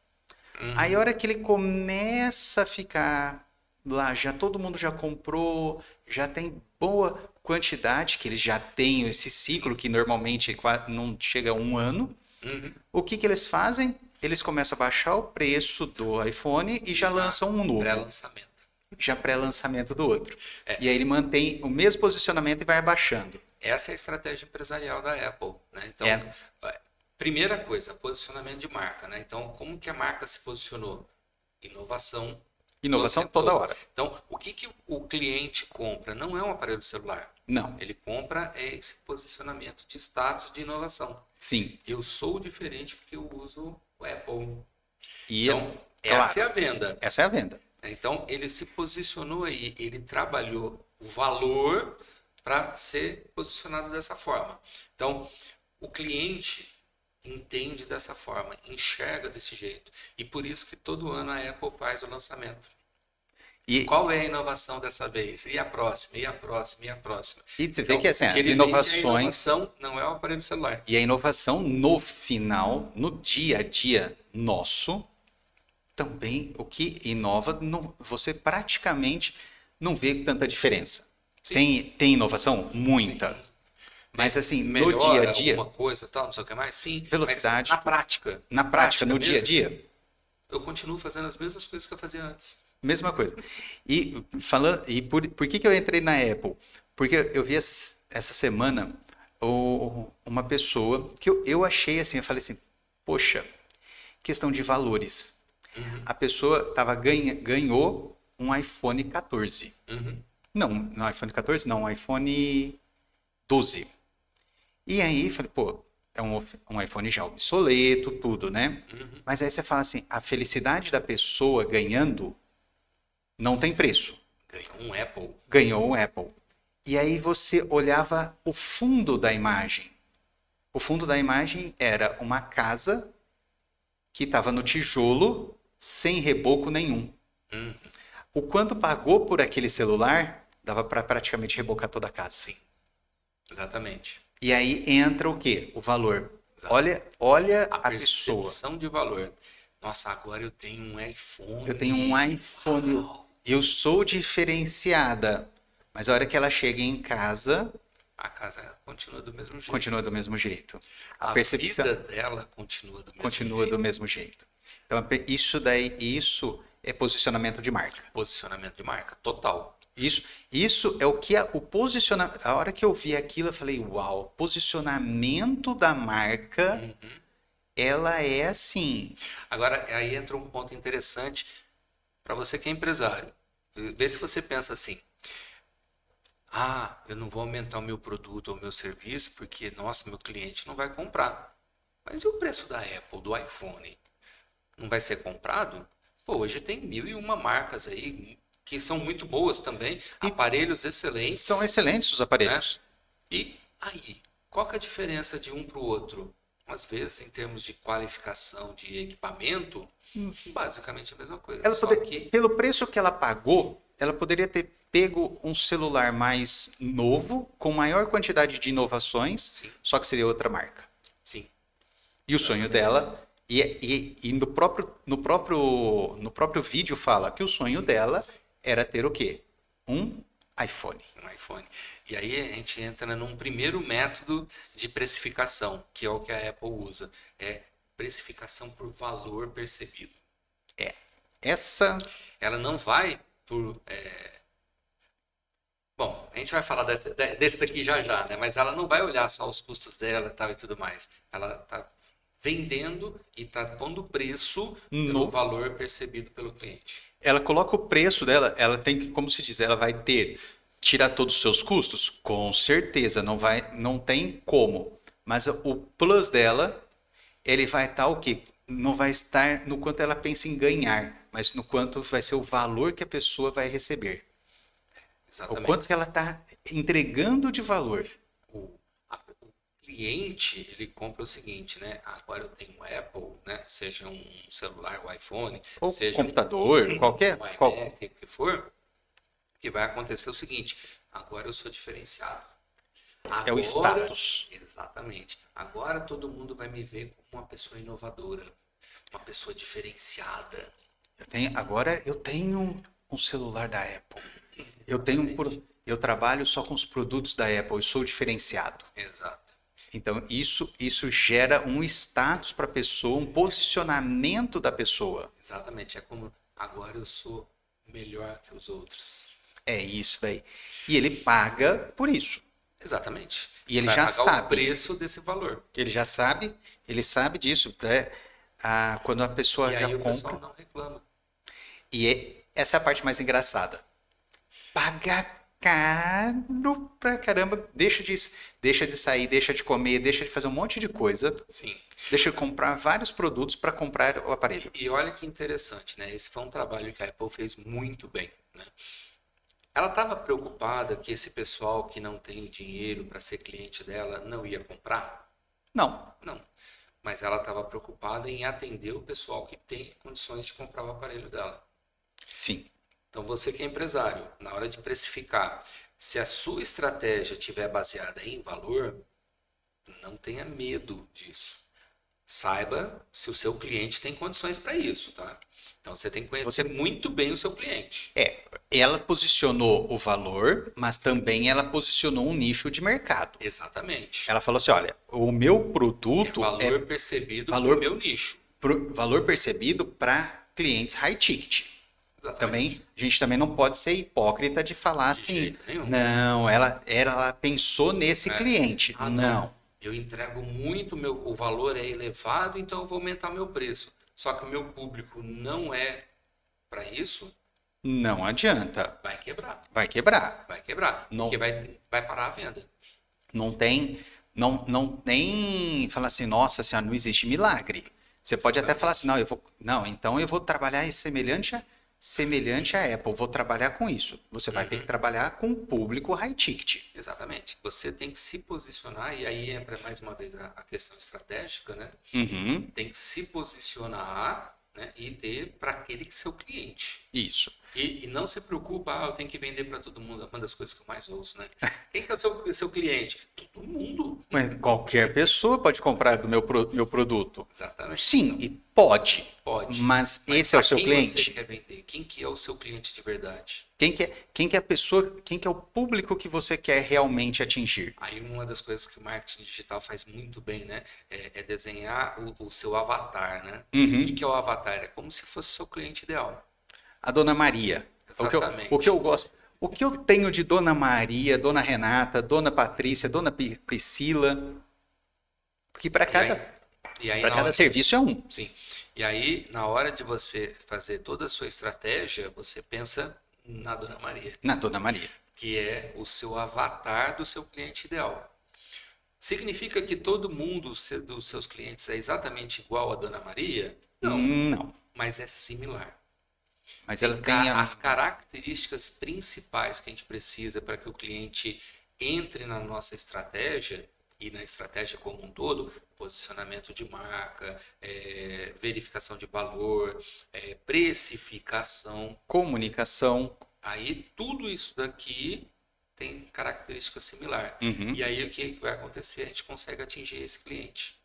A: Aí a hora que ele começa a ficar lá, já todo mundo já comprou, já tem boa quantidade, que eles já têm esse ciclo que normalmente não chega a um ano. O que eles fazem? Eles começam a baixar o preço do iPhone e já lançam um novo.
B: Pré-lançamento.
A: Já pré-lançamento do outro. E aí ele mantém o mesmo posicionamento e vai abaixando.
B: Essa é a estratégia empresarial da Apple, né? Então, Primeira coisa, posicionamento de marca, né? Então, como que a marca se posicionou? Inovação.
A: Inovação toda hora.
B: Então, o que o cliente compra? Não é um aparelho celular.
A: Não.
B: Ele compra esse posicionamento de status de inovação.
A: Sim.
B: Eu sou diferente porque eu uso o Apple.
A: E,
B: Então,
A: claro,
B: essa é a venda.
A: Essa é a venda.
B: Então, ele se posicionou aí, ele trabalhou o valor para ser posicionado dessa forma. Então, o cliente entende dessa forma, enxerga desse jeito. E por isso que todo ano a Apple faz o lançamento.
A: E
B: qual é a inovação dessa vez? E a próxima, e a próxima, e a próxima.
A: E você vê que assim, as
B: inovações...
A: inovações...
B: A inovação não é o aparelho celular.
A: E a inovação no final, no dia a dia nosso, também o que inova, você praticamente não vê tanta diferença. Tem inovação? Muita. Sim. Mas assim, no dia a dia...
B: alguma coisa, tal, não sei o que mais? Sim.
A: Velocidade.
B: Mas na prática.
A: Na prática, no dia a dia.
B: Eu continuo fazendo as mesmas coisas que eu fazia antes.
A: Mesma coisa. E por que eu entrei na Apple? Porque eu vi essa semana uma pessoa que eu achei assim, eu falei assim, poxa, questão de valores. Uhum. A pessoa ganhou um iPhone 14.
B: Uhum.
A: Não iPhone 14, não, um iPhone 12. E aí, falei, pô, é um iPhone já obsoleto, tudo, né?
B: Uhum.
A: Mas aí você fala assim, a felicidade da pessoa ganhando não tem preço.
B: Ganhou um Apple.
A: Ganhou um Apple. E aí você olhava o fundo da imagem. O fundo da imagem era uma casa que estava no tijolo, sem reboco nenhum.
B: Uhum.
A: O quanto pagou por aquele celular, dava para praticamente rebocar toda a casa.
B: Sim, exatamente.
A: E aí entra o quê? O valor. Olha a pessoa.
B: A percepção de valor. Nossa, agora eu tenho um iPhone.
A: Eu tenho um iPhone. Uau. Eu sou diferenciada. Mas a hora que ela chega em casa...
B: A casa continua do mesmo jeito.
A: Continua do mesmo jeito.
B: A percepção, vida dela continua do mesmo jeito.
A: Continua do mesmo jeito. Então, isso é posicionamento de marca.
B: Posicionamento de marca, total.
A: Isso é o que o posicionamento... A hora que eu vi aquilo, eu falei, uau, posicionamento da marca, ela é assim...
B: Agora, aí entra um ponto interessante para você que é empresário. Vê se você pensa assim, eu não vou aumentar o meu produto ou o meu serviço porque, nossa, meu cliente não vai comprar. Mas e o preço da Apple, do iPhone? Não vai ser comprado? Pô, hoje tem 1001 marcas aí que são muito boas também, aparelhos excelentes.
A: São excelentes os aparelhos.
B: Né? E aí, qual que é a diferença de um para o outro? Às vezes, em termos de qualificação de equipamento, basicamente a mesma coisa.
A: Pelo preço que ela pagou, ela poderia ter pego um celular mais novo, com maior quantidade de inovações,
B: Sim.
A: Só que seria outra marca.
B: Sim.
A: E o sonho dela, e no próprio vídeo fala que o sonho dela era ter o quê? Um iPhone.
B: Um iPhone. E aí a gente entra num primeiro método de precificação, que é o que a Apple usa. É precificação por valor percebido. Ela não vai por... Bom, a gente vai falar desse daqui já, né? Mas ela não vai olhar só os custos dela tal, e tudo mais. Ela está vendendo e está pondo preço no valor percebido pelo cliente.
A: Ela coloca o preço dela, ela tem que, como se diz, ela vai tirar todos os seus custos? Com certeza, não tem como. Mas o plus dela, ele vai estar o quê? Não vai estar no quanto ela pensa em ganhar, mas no quanto vai ser o valor que a pessoa vai receber.
B: Exatamente.
A: O quanto que ela está entregando de valor.
B: O cliente, ele compra o seguinte, né? Agora eu tenho um Apple, né? Seja um celular, um iPhone,
A: ou
B: seja
A: computador, qualquer...
B: Um iMac, o que for, que vai acontecer o seguinte, agora eu sou diferenciado. Agora,
A: é o status.
B: Exatamente. Agora todo mundo vai me ver como uma pessoa inovadora, uma pessoa diferenciada.
A: Agora eu tenho um celular da Apple. Eu trabalho só com os produtos da Apple, eu sou diferenciado.
B: Exato.
A: Então, isso gera um status para a pessoa, um posicionamento da pessoa.
B: Exatamente. É como, agora eu sou melhor que os outros.
A: É isso daí. E ele paga por isso.
B: Exatamente.
A: E ele
B: Vai
A: já
B: pagar o
A: sabe.
B: preço desse valor.
A: Ele sabe disso, né? Quando a pessoa
B: E
A: já
B: aí o
A: compra.
B: pessoal não reclama.
A: Essa é a parte mais engraçada. Paga caro pra caramba. Deixa de sair, deixa de comer, deixa de fazer um monte de coisa.
B: Sim.
A: Deixa de comprar vários produtos para comprar o aparelho.
B: E olha que interessante, né? Esse foi um trabalho que a Apple fez muito bem, né? Ela estava preocupada que esse pessoal que não tem dinheiro para ser cliente dela não ia comprar?
A: Não.
B: Não. Mas ela estava preocupada em atender o pessoal que tem condições de comprar o aparelho dela.
A: Sim.
B: Então, você que é empresário, na hora de precificar, se a sua estratégia estiver baseada em valor, não tenha medo disso. Saiba se o seu cliente tem condições para isso, tá? Então, você tem que conhecer muito bem o seu cliente.
A: Ela posicionou o valor, mas também ela posicionou um nicho de mercado.
B: Exatamente.
A: Ela falou assim, olha, o meu
B: É
A: produto
B: valor percebido para o
A: valor,
B: meu nicho.
A: valor percebido para clientes high ticket.
B: Exatamente.
A: A gente também não pode ser hipócrita de falar
B: De
A: assim,
B: jeito nenhum.
A: não, ela pensou nesse cliente. Não.
B: Eu entrego muito, o valor é elevado, então eu vou aumentar meu preço. Só que o meu público não é para isso,
A: Não adianta.
B: vai quebrar.
A: Vai quebrar.
B: Vai quebrar.
A: Não,
B: Porque vai parar a venda.
A: não tem, não tem, falar assim, nossa senhora, não existe milagre. Você pode até falar assim, então eu vou trabalhar semelhante à Apple, vou trabalhar com isso. Você vai ter que trabalhar com o público high ticket.
B: Exatamente. Você tem que se posicionar, e aí entra mais uma vez a questão estratégica, né?
A: Uhum,
B: Tem que se posicionar, né, e ter para aquele que é seu cliente.
A: isso.
B: E não se preocupa, eu tenho que vender para todo mundo. É uma das coisas que eu mais ouço, né? Quem que é o seu cliente? Todo mundo.
A: Mas qualquer pessoa pode comprar do meu produto.
B: Exatamente.
A: Sim, e pode.
B: Pode.
A: Mas esse é o seu
B: quem
A: cliente?
B: você quer vender? Quem que é o seu cliente de verdade?
A: Quem que é a pessoa, quem que é o público que você quer realmente atingir?
B: Aí uma das coisas que o marketing digital faz muito bem, né? É desenhar o seu avatar, né?
A: Uhum.
B: O que é o avatar? É como se fosse o seu cliente ideal.
A: A Dona Maria.
B: Exatamente.
A: O que eu gosto. O que eu tenho de Dona Maria, Dona Renata, Dona Patrícia, Dona Priscila? Porque para cada serviço é um.
B: Sim. E aí, na hora de você fazer toda a sua estratégia, você pensa na Dona Maria,
A: Na Dona Maria.
B: que é o seu avatar do seu cliente ideal. Significa que todo mundo dos seus clientes é exatamente igual a Dona Maria? Não,
A: Não.
B: mas é similar.
A: Mas ela tem
B: As características principais que a gente precisa para que o cliente entre na nossa estratégia e na estratégia como um todo, posicionamento de marca, verificação de valor, precificação.
A: comunicação.
B: Aí tudo isso daqui tem característica similar.
A: Uhum.
B: E aí o que vai acontecer? A gente consegue atingir esse cliente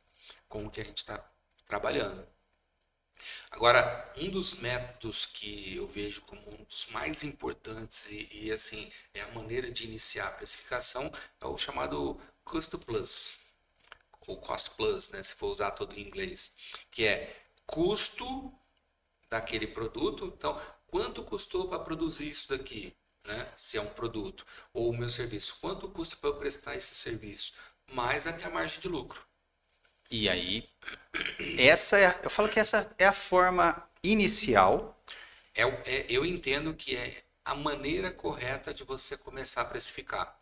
B: com o que a gente está trabalhando. Agora, um dos métodos que eu vejo como um dos mais importantes e assim, é a maneira de iniciar a precificação é o chamado Cost Plus, ou Cost Plus, né, se for usar todo em inglês, que é custo daquele produto. Então, quanto custou para produzir isso daqui, né, se é um produto, ou o meu serviço, quanto custa para eu prestar esse serviço, mais a minha margem de lucro.
A: E aí, eu falo que essa é a forma inicial.
B: Eu entendo que é a maneira correta de você começar a precificar.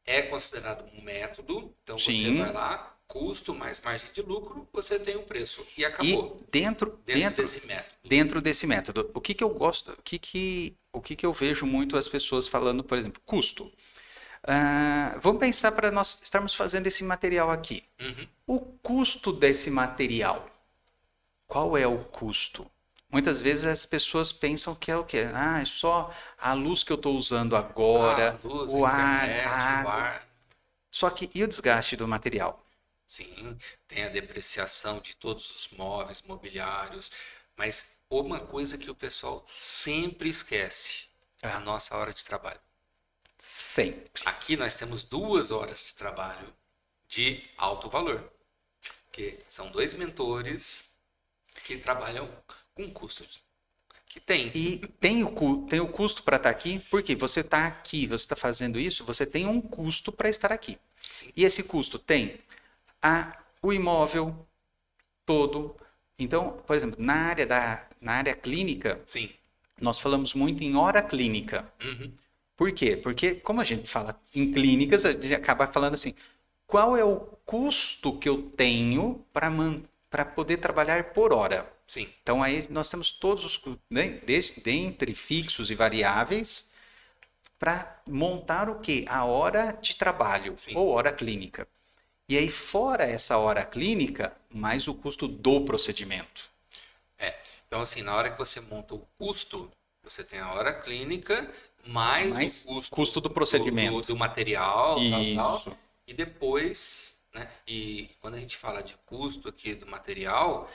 B: É considerado um método, então você
A: Sim.
B: vai lá, custo mais margem de lucro, você tem o preço e acabou.
A: E dentro
B: desse método.
A: Dentro desse método, o que que eu gosto, o que que eu vejo muito as pessoas falando, por exemplo, custo. Vamos pensar para nós estarmos fazendo esse material aqui.
B: Uhum.
A: O custo desse material. Qual é o custo? Muitas vezes as pessoas pensam que é o quê? É só a luz que eu estou usando agora,
B: A luz,
A: o
B: a
A: ar,
B: internet,
A: a
B: o
A: água.
B: ar.
A: Só que e o desgaste do material?
B: Sim, tem a depreciação de todos os móveis, mobiliários, mas uma coisa que o pessoal sempre esquece, a nossa hora de trabalho.
A: Sempre.
B: Aqui nós temos 2 horas de trabalho de alto valor, que são 2 mentores que trabalham com custos que tem.
A: E tem o custo para estar aqui, porque você está aqui, você está fazendo isso, você tem um custo para estar aqui.
B: Sim.
A: E esse custo tem o imóvel todo. Então, por exemplo, na área clínica,
B: Sim.
A: nós falamos muito em hora clínica.
B: Uhum.
A: Por quê? Porque, como a gente fala em clínicas, a gente acaba falando assim, qual é o custo que eu tenho para poder trabalhar por hora?
B: Sim.
A: Então, aí nós temos todos os custos, né, dentre fixos e variáveis, para montar o quê? A hora de trabalho,
B: Sim.
A: ou hora clínica. E aí, fora essa hora clínica, mais o custo do procedimento.
B: Então, assim, na hora que você monta o custo, você tem a hora clínica, mais o
A: custo do procedimento.
B: do material, tal.
A: Isso.
B: E depois, né? E quando a gente fala de custo aqui do material,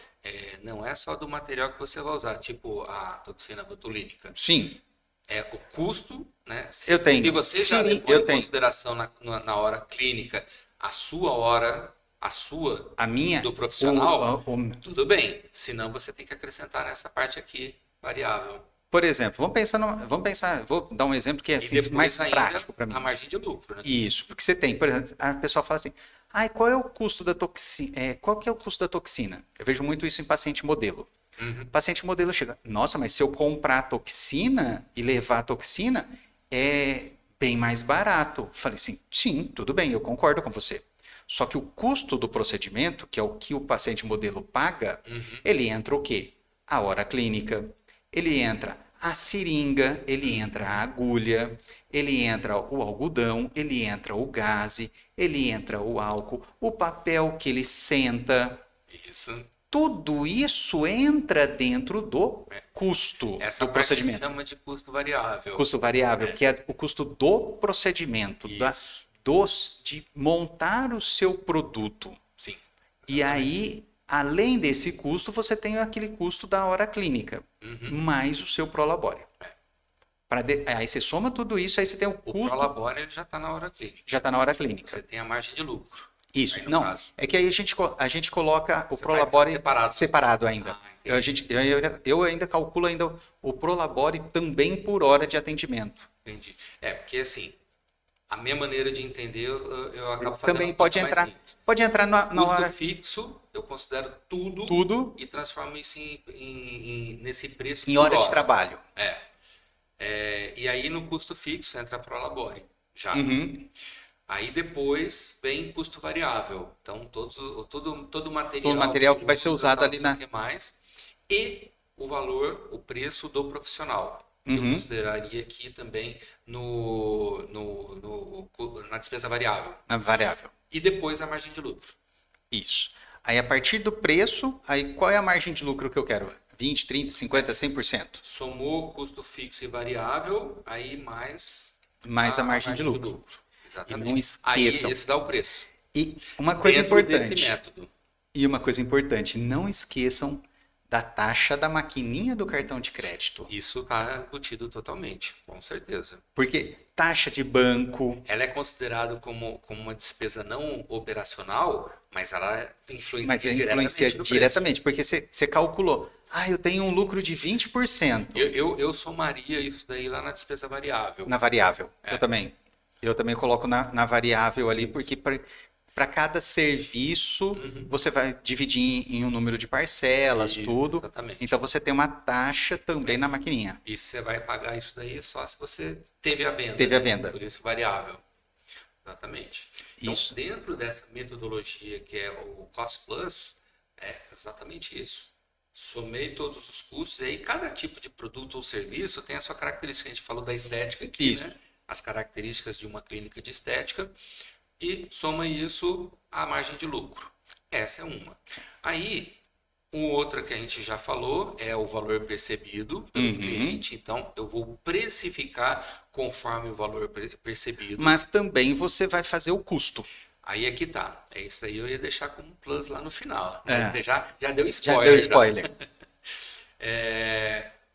B: não é só do material que você vai usar, tipo a toxina botulínica.
A: Sim.
B: É o custo, né?
A: Eu tenho.
B: Se você já
A: Sim,
B: levou
A: eu
B: em
A: tenho.
B: consideração na hora clínica a sua hora,
A: A minha,
B: do profissional,
A: o-
B: tudo bem. Senão você tem que acrescentar nessa parte aqui, variável.
A: por exemplo, vamos pensar, vou dar um exemplo que é
B: E
A: assim,
B: depois
A: mais
B: ainda
A: prático para mim.
B: a margem de lucro, né?
A: Isso, porque você tem, por exemplo, a pessoa fala assim, ai, qual é o custo da toxina? Qual que é o custo da toxina? Eu vejo muito isso em paciente modelo.
B: Uhum.
A: Paciente modelo chega, nossa, mas se eu comprar a toxina e levar a toxina, é bem mais barato. Falei assim, sim, tudo bem, eu concordo com você. Só que o custo do procedimento, que é o que o paciente modelo paga, ele entra o quê? A hora clínica, ele entra a seringa, ele entra a agulha, ele entra o algodão, ele entra o gaze, ele entra o álcool, o papel que ele senta.
B: Isso.
A: Tudo isso entra dentro do custo
B: Essa
A: do
B: parte a gente
A: procedimento.
B: chama de custo variável.
A: Custo variável, que é o custo do procedimento,
B: Isso.
A: de montar o seu produto.
B: Sim.
A: E aí, além desse custo, você tem aquele custo da hora clínica, mais o seu Prolabore. Aí você soma tudo isso, aí você tem o
B: O
A: custo,
B: Prolabore já está na hora clínica.
A: já está na hora clínica.
B: Você tem a margem de lucro.
A: Isso,
B: Aí, no
A: não,
B: caso.
A: é que aí a gente coloca o
B: Você
A: Prolabore
B: faz
A: separado ainda.
B: Ah, entendi.
A: Eu ainda calculo ainda o Prolabore também por hora de atendimento.
B: Entendi. Porque assim, a minha maneira de entender, eu acabo fazendo
A: Também
B: um pouco mais simples.
A: pode entrar na
B: Custo
A: hora
B: fixo, eu considero tudo,
A: tudo
B: e transformo isso nesse preço
A: em
B: por
A: hora de trabalho.
B: E aí no custo fixo entra a Prolabore, já.
A: Uhum.
B: Aí depois vem custo variável. Então todo material,
A: Todo material que vai ser
B: usa,
A: usado
B: tal,
A: ali
B: não sei o que mais, e o valor, o preço do profissional. Eu consideraria aqui também na despesa variável.
A: Na variável.
B: E depois a margem de lucro.
A: Isso. Aí a partir do preço, aí qual é a margem de lucro que eu quero? 20, 30, 50, 100%?
B: Somou custo fixo e variável, aí mais
A: Mais a margem de lucro. E
B: Exatamente.
A: não esqueçam.
B: Aí esse dá o preço.
A: E uma coisa
B: Dentro
A: importante.
B: desse método.
A: E uma coisa importante, não esqueçam da taxa da maquininha do cartão de crédito.
B: Isso está embutido totalmente, com certeza.
A: Porque taxa de banco,
B: Ela é considerada como uma despesa não operacional, mas ela influencia
A: diretamente, porque você calculou, eu tenho um lucro de 20%.
B: Eu somaria isso daí lá na despesa variável.
A: Na variável, eu também. Eu também coloco na variável ali, porque para cada serviço você vai dividir em um número de parcelas, tudo.
B: Exatamente.
A: Então você tem uma taxa também na maquininha.
B: E você vai pagar isso daí só se você teve a venda.
A: Teve a venda.
B: Por isso variável. Exatamente. Então,
A: Isso.
B: dentro dessa metodologia que é o Cost Plus, é exatamente isso. Somei todos os custos e aí cada tipo de produto ou serviço tem a sua característica. A gente falou da estética aqui,
A: Isso.
B: né? As características de uma clínica de estética e soma isso à margem de lucro. Essa é uma. Aí, outra que a gente já falou é o valor percebido pelo cliente. Então, eu vou precificar conforme o valor percebido.
A: Mas também você vai fazer o custo.
B: Aí é que tá. Isso aí eu ia deixar como um plus lá no final. Mas você já deu
A: Já
B: spoiler.
A: deu spoiler.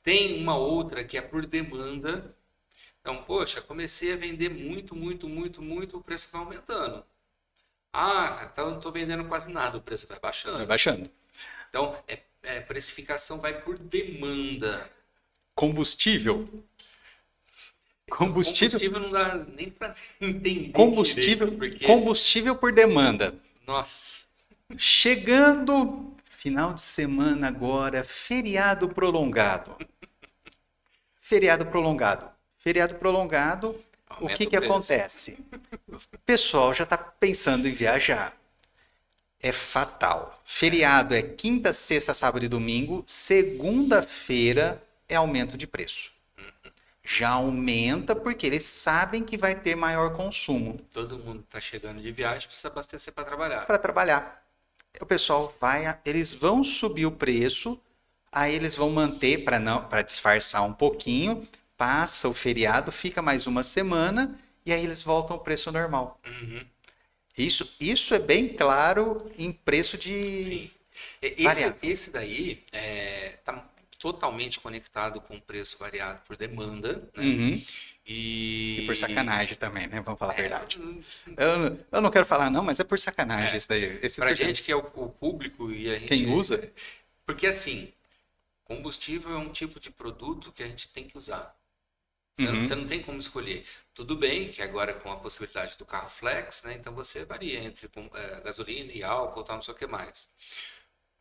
B: Tem uma outra que é por demanda. Então, poxa, comecei a vender muito, o preço vai aumentando. Então não estou vendendo quase nada, o preço vai baixando.
A: Vai baixando.
B: Então, precificação vai por demanda.
A: Combustível.
B: Combustível não dá nem para entender
A: Combustível,
B: direito, porque...
A: combustível por demanda.
B: Nossa,
A: Chegando final de semana agora, feriado prolongado. Feriado prolongado. Feriado prolongado, o
B: aumenta
A: que
B: o
A: que
B: preço.
A: acontece? O pessoal já está pensando em viajar. É fatal. Feriado é quinta, sexta, sábado e domingo. Segunda-feira é aumento de preço. Já aumenta porque eles sabem que vai ter maior consumo
B: Todo mundo tá chegando de viagem, precisa abastecer para trabalhar.
A: para trabalhar. O pessoal eles vão subir o preço, aí eles vão manter para disfarçar um pouquinho, passa o feriado, fica mais uma semana e aí eles voltam ao preço normal.
B: Uhum,
A: Isso é bem claro em preço de
B: sim.
A: variável.
B: Esse daí tá totalmente conectado com o preço variado por demanda, né?
A: Uhum.
B: E
A: E por sacanagem também, né? Vamos falar a verdade.
B: hum,
A: Eu não quero falar não, mas é por sacanagem
B: É.
A: isso daí.
B: pra gente que é o público e a gente...
A: Quem usa?
B: Porque assim, combustível é um tipo de produto que a gente tem que usar.
A: Uhum.
B: Você não tem como escolher. Tudo bem que agora com a possibilidade do carro flex, né? Então você varia entre gasolina e álcool, tal, não sei o que mais.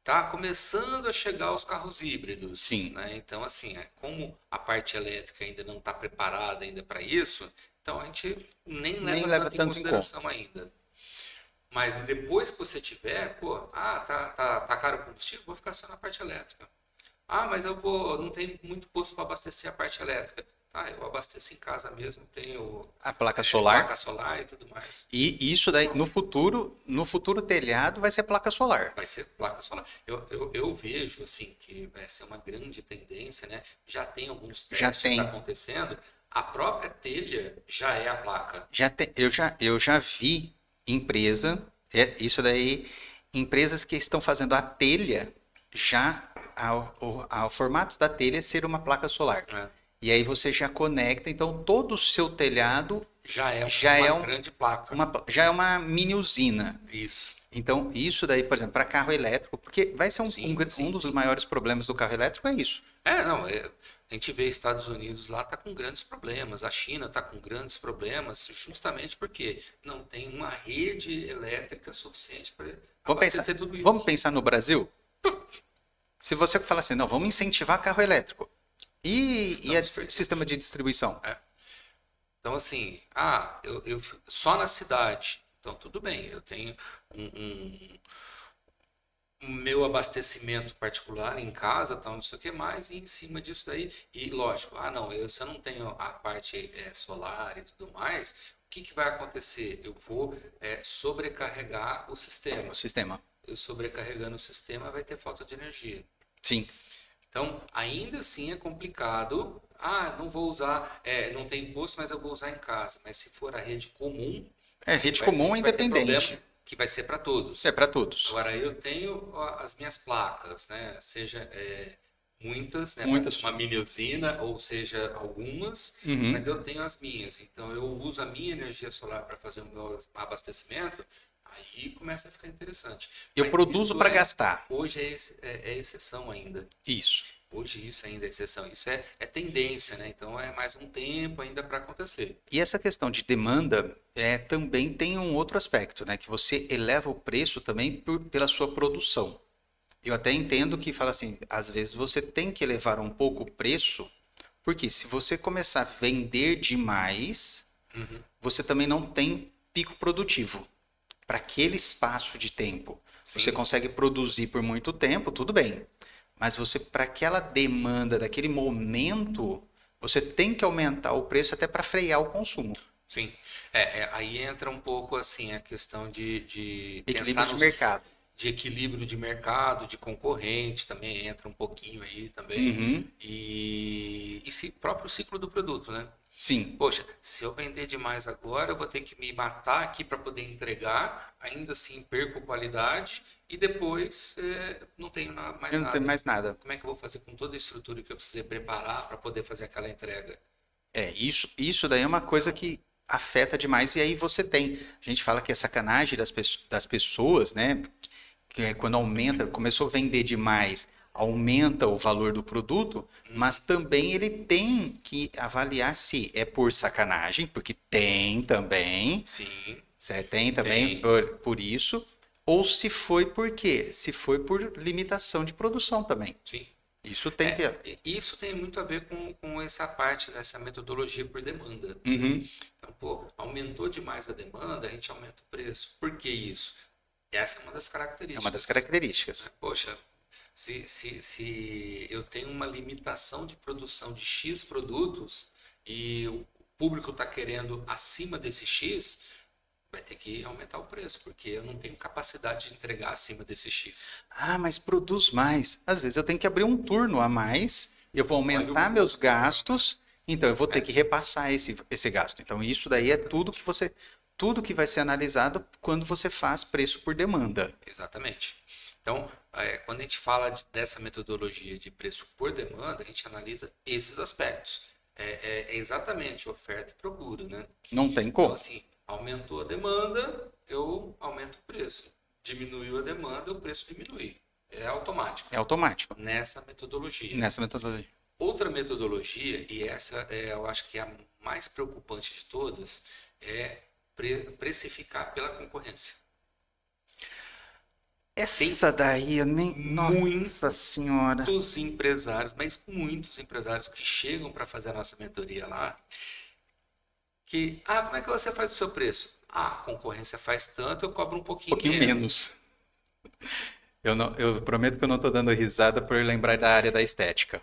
B: Tá começando a chegar os carros híbridos,
A: Sim.
B: né? Então assim, como a parte elétrica ainda não está preparada ainda para isso, então a gente nem
A: Nem
B: leva
A: leva
B: tanto em
A: tanto em
B: consideração ainda. Mas depois que você tiver, pô, tá caro o combustível, vou ficar só na parte elétrica. Ah, mas não tem muito posto para abastecer a parte elétrica. Tá, eu abasteço em casa mesmo, tenho
A: A placa solar.
B: placa solar e tudo mais.
A: E isso daí, no futuro telhado vai ser placa solar.
B: Vai ser placa solar. Eu vejo assim que vai ser uma grande tendência, né? Já tem alguns
A: Já
B: testes
A: tem.
B: acontecendo. A própria telha já é a placa.
A: Eu já vi empresa, isso daí, empresas que estão fazendo a telha já ao formato da telha ser uma placa solar.
B: Né?
A: E aí você já conecta, então todo o seu telhado
B: Já é
A: já
B: uma
A: é
B: grande placa.
A: já é uma mini usina.
B: Isso.
A: Então, isso daí, por exemplo, para carro elétrico, porque vai ser
B: Sim,
A: um dos
B: sim.
A: maiores problemas do carro elétrico é isso.
B: Não, a gente vê Estados Unidos lá tá com grandes problemas, a China tá com grandes problemas, justamente porque não tem uma rede elétrica suficiente para abastecer tudo isso.
A: Vamos pensar no Brasil? Se você falar assim, não, vamos incentivar carro elétrico. E
B: Estamos perdidos.
A: sistema de distribuição?
B: Então, assim, eu só na cidade. Então, tudo bem, eu tenho um meu abastecimento particular em casa, tal, não sei o que mais, e em cima disso daí, e lógico, se eu não tenho a parte solar e tudo mais, o que vai acontecer? Eu vou sobrecarregar o sistema.
A: O sistema.
B: Eu sobrecarregando o sistema, vai ter falta de energia.
A: Sim.
B: Então, ainda assim é complicado. Não vou usar, não tem imposto, mas eu vou usar em casa. Mas se for a rede comum,
A: Rede comum é
B: vai ter
A: independente.
B: problema que vai ser para todos.
A: É para todos.
B: Agora, eu tenho as minhas placas, né? Seja muitas, né?
A: Muitas.
B: Uma mini usina, ou seja, algumas,
A: Uhum.
B: mas eu tenho as minhas. Então, eu uso a minha energia solar para fazer o meu abastecimento. Aí começa a ficar interessante.
A: Eu
B: Mas
A: produzo
B: isso
A: para gastar.
B: Hoje é exceção ainda.
A: Isso.
B: Hoje isso ainda é exceção. Isso é tendência, né? Então é mais um tempo ainda para acontecer.
A: E essa questão de demanda também tem um outro aspecto, né? Que você eleva o preço também pela sua produção. Eu até entendo que fala assim, às vezes você tem que elevar um pouco o preço, porque se você começar a vender demais,
B: Uhum.
A: você também não tem pico produtivo para aquele espaço de tempo.
B: Sim.
A: Você consegue produzir por muito tempo, tudo bem. Mas você, para aquela demanda daquele momento, você tem que aumentar o preço até para frear o consumo.
B: Sim. Aí entra um pouco assim a questão de
A: Equilíbrio
B: pensar
A: de mercado.
B: de equilíbrio de mercado, de concorrente também entra um pouquinho aí também.
A: Uhum.
B: E próprio ciclo do produto, né?
A: Sim.
B: Poxa, se eu vender demais agora, eu vou ter que me matar aqui para poder entregar, ainda assim perco qualidade e depois não tenho mais
A: Eu não
B: nada.
A: tenho mais nada.
B: Como é que eu vou fazer com toda a estrutura que eu precisei preparar para poder fazer aquela entrega?
A: Isso daí é uma coisa que afeta demais. E aí você tem, a gente fala que é sacanagem das pessoas, né? Que é quando aumenta, começou a vender demais, aumenta o valor do produto, mas também ele tem que avaliar se é por sacanagem, porque tem também,
B: Sim,
A: certo? Tem também
B: tem.
A: por isso, ou se foi por quê? Se foi por limitação de produção também.
B: Sim.
A: Isso tem que.
B: Isso tem muito a ver com essa parte, essa metodologia por demanda.
A: Uhum.
B: Então, pô, aumentou demais a demanda, a gente aumenta o preço. Por que isso? Essa é uma das
A: É
B: características.
A: uma das características.
B: Poxa, se eu tenho uma limitação de produção de X produtos e o público está querendo acima desse X, vai ter que aumentar o preço, porque eu não tenho capacidade de entregar acima desse X.
A: Ah, mas produz mais. Às vezes eu tenho que abrir um turno a mais, eu vou
B: Olha o
A: aumentar meus
B: custo, né?
A: gastos, então eu vou ter
B: É,
A: que repassar esse gasto. Então isso daí é tudo que vai ser analisado quando você faz preço por demanda.
B: exatamente. Então, quando a gente fala dessa metodologia de preço por demanda, a gente analisa esses aspectos. É exatamente oferta e procura, né?
A: Não tem
B: Então,
A: como.
B: assim, aumentou a demanda, eu aumento o preço. Diminuiu a demanda, o preço diminui. É automático
A: É automático
B: nessa metodologia.
A: nessa metodologia.
B: Outra metodologia, e essa eu acho que é a mais preocupante de todas, é precificar pela concorrência.
A: Essa daí eu nem. Nossa senhora.
B: Muitos empresários, mas muitos empresários que chegam para fazer a nossa mentoria lá, que, como é que você faz o seu preço? A concorrência faz tanto, eu cobro um
A: Um
B: pouquinho
A: pouquinho
B: menos.
A: menos. Eu prometo que eu não estou dando risada por lembrar da área da estética.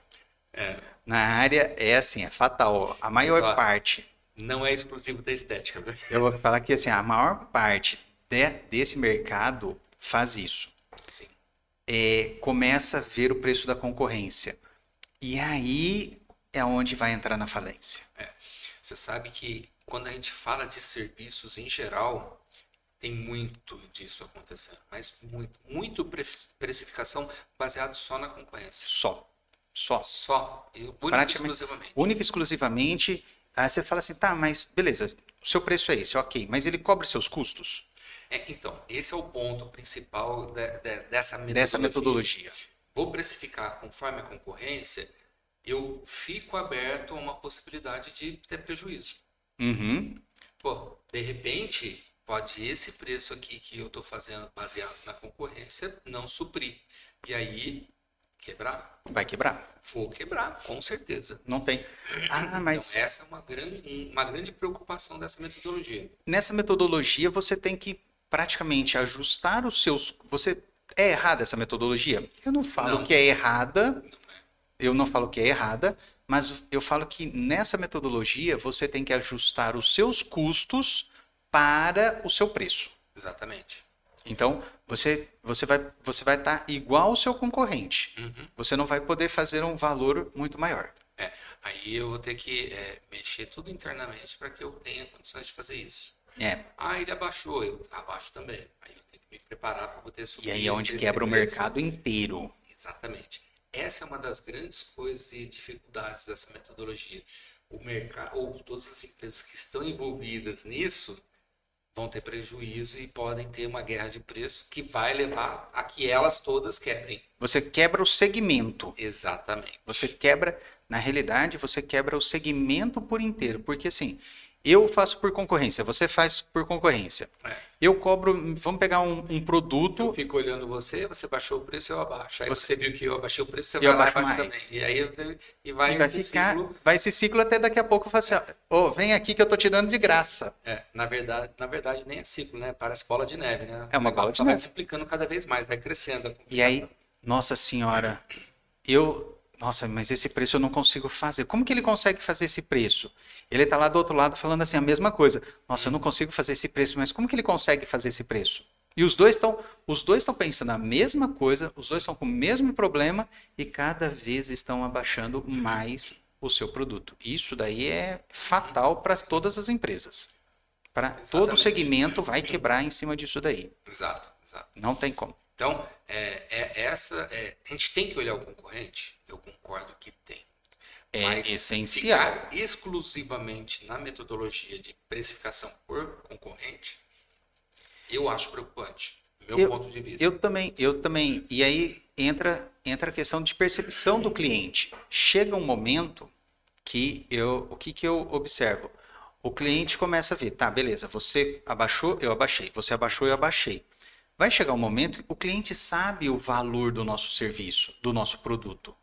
B: É,
A: Na área é assim, é fatal. A
B: mas
A: maior
B: ó,
A: parte,
B: não é exclusivo da estética, viu?
A: eu vou falar que assim, a maior parte desse mercado faz isso.
B: Sim,
A: Começa a ver o preço da concorrência. E aí é onde vai entrar na falência.
B: é. Você sabe que quando a gente fala de serviços em geral, tem muito disso acontecendo, mas muito precificação baseado só na concorrência.
A: Só. Só.
B: Só, único e
A: Praticamente.
B: exclusivamente.
A: Única e exclusivamente. Aí você fala assim, tá, mas beleza, o seu preço é esse, ok, mas ele cobre seus custos
B: Então, esse é o ponto principal dessa
A: dessa
B: metodologia.
A: metodologia.
B: Vou precificar conforme a concorrência, eu fico aberto a uma possibilidade de ter prejuízo.
A: Uhum.
B: Pô, de repente, pode esse preço aqui que eu estou fazendo baseado na concorrência não suprir. E aí, quebrar?
A: Vai quebrar.
B: Vou quebrar, com certeza.
A: Não tem. Ah,
B: Então,
A: mas
B: essa é uma grande preocupação dessa metodologia.
A: nessa metodologia você tem que praticamente ajustar os seus. Você é errada essa metodologia? Eu não falo
B: Não,
A: que é errada,
B: não é.
A: eu não falo que é errada, mas eu falo que nessa metodologia você tem que ajustar os seus custos para o seu preço.
B: Exatamente.
A: Então, você vai estar igual ao seu concorrente.
B: Uhum.
A: Você não vai poder fazer um valor muito maior.
B: Aí eu vou ter que mexer tudo internamente para que eu tenha condições de fazer isso.
A: É.
B: Ele abaixou, eu abaixo também. Aí eu tenho que me preparar para poder subir
A: E aí é onde
B: esse
A: quebra o
B: preço.
A: mercado inteiro.
B: Exatamente. Essa é uma das grandes coisas e dificuldades dessa metodologia. O mercado, ou todas as empresas que estão envolvidas nisso, vão ter prejuízo e podem ter uma guerra de preço que vai levar a que elas todas quebrem.
A: Você quebra o segmento.
B: Exatamente.
A: Você quebra, na realidade, você quebra o segmento por inteiro. Porque assim, eu faço por concorrência, você faz por concorrência. Eu cobro, vamos pegar um produto.
B: Eu fico olhando você baixou o preço, eu abaixo. Aí você viu que eu abaixei o preço, você
A: Eu
B: vai lá e
A: abaixo
B: baixa
A: mais.
B: também. E aí
A: E
B: vai
A: vai
B: esse
A: ficar,
B: ciclo.
A: vai esse ciclo até daqui a pouco eu falo assim, ó, vem aqui que eu tô te dando de graça.
B: Na verdade, nem é ciclo, né? Parece bola de neve, né?
A: É uma
B: O negócio
A: bola de
B: só vai
A: neve.
B: multiplicando cada vez mais, vai crescendo.
A: E aí, nossa senhora, nossa, mas esse preço eu não consigo fazer. Como que ele consegue fazer esse preço? Ele tá lá do outro lado falando assim a mesma coisa. Nossa, eu não consigo fazer esse preço, mas como que ele consegue fazer esse preço? E os dois estão pensando a mesma coisa, os dois estão com o mesmo problema e cada vez estão abaixando mais o seu produto. Isso daí é fatal para todas as empresas. Para todo o
B: Exatamente.
A: segmento vai quebrar em cima disso daí.
B: Exato.
A: Não tem como.
B: Então, a gente tem que olhar o concorrente? Eu concordo que tem.
A: É
B: Mas
A: essencial.
B: ficar exclusivamente na metodologia de precificação por concorrente, eu acho preocupante. Meu ponto de vista.
A: Eu também. E aí entra a questão de percepção do cliente. Chega um momento que o que que eu observo? O cliente começa a ver, tá, beleza, você abaixou, eu abaixei, você abaixou, eu abaixei. Vai chegar um momento que o cliente sabe o valor do nosso serviço, do nosso produto.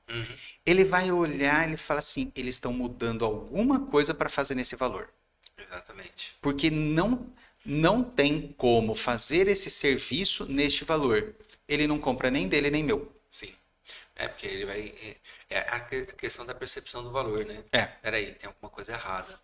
A: Ele vai olhar, ele fala assim, eles estão mudando alguma coisa para fazer nesse valor.
B: Exatamente.
A: Porque não tem como fazer esse serviço neste valor. Ele não compra nem dele nem meu.
B: Sim. Porque ele vai. É a questão da percepção do valor, né?
A: É.
B: Peraí, tem alguma coisa errada.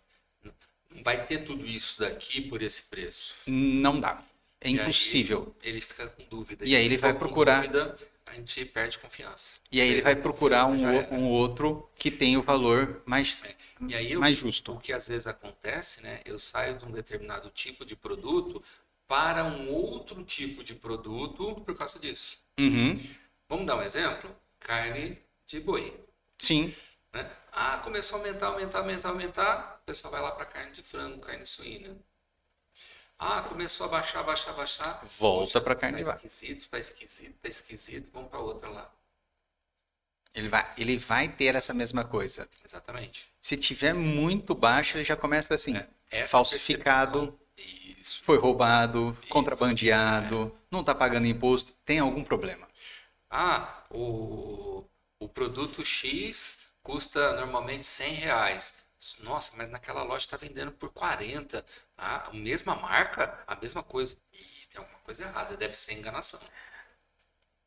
B: Não vai ter tudo isso daqui por esse preço.
A: Não dá. É
B: E
A: impossível.
B: aí, ele fica com dúvida.
A: E aí ele vai procurar.
B: Dúvida, a gente perde confiança.
A: E aí ele vai procurar
B: Confiança
A: um outro que tem o valor mais,
B: E aí,
A: mais justo.
B: o que às vezes acontece, né? Eu saio de um determinado tipo de produto para um outro tipo de produto por causa disso.
A: Uhum.
B: Vamos dar um exemplo? Carne de boi.
A: Sim.
B: Né? Começou a aumentar, o pessoal vai lá para carne de frango, carne suína. Começou a baixar.
A: Volta para carne de vaca.
B: Tá esquisito, vamos para outra lá.
A: Ele vai ter essa mesma coisa.
B: Exatamente.
A: Se tiver muito baixo, ele já começa assim,
B: Essa
A: falsificado,
B: Isso.
A: foi roubado, contrabandeado, não está pagando imposto, tem algum problema.
B: O produto X custa normalmente R$100. Nossa, mas naquela loja está vendendo por 40. A mesma marca, a mesma coisa. Tem alguma coisa errada, deve ser enganação.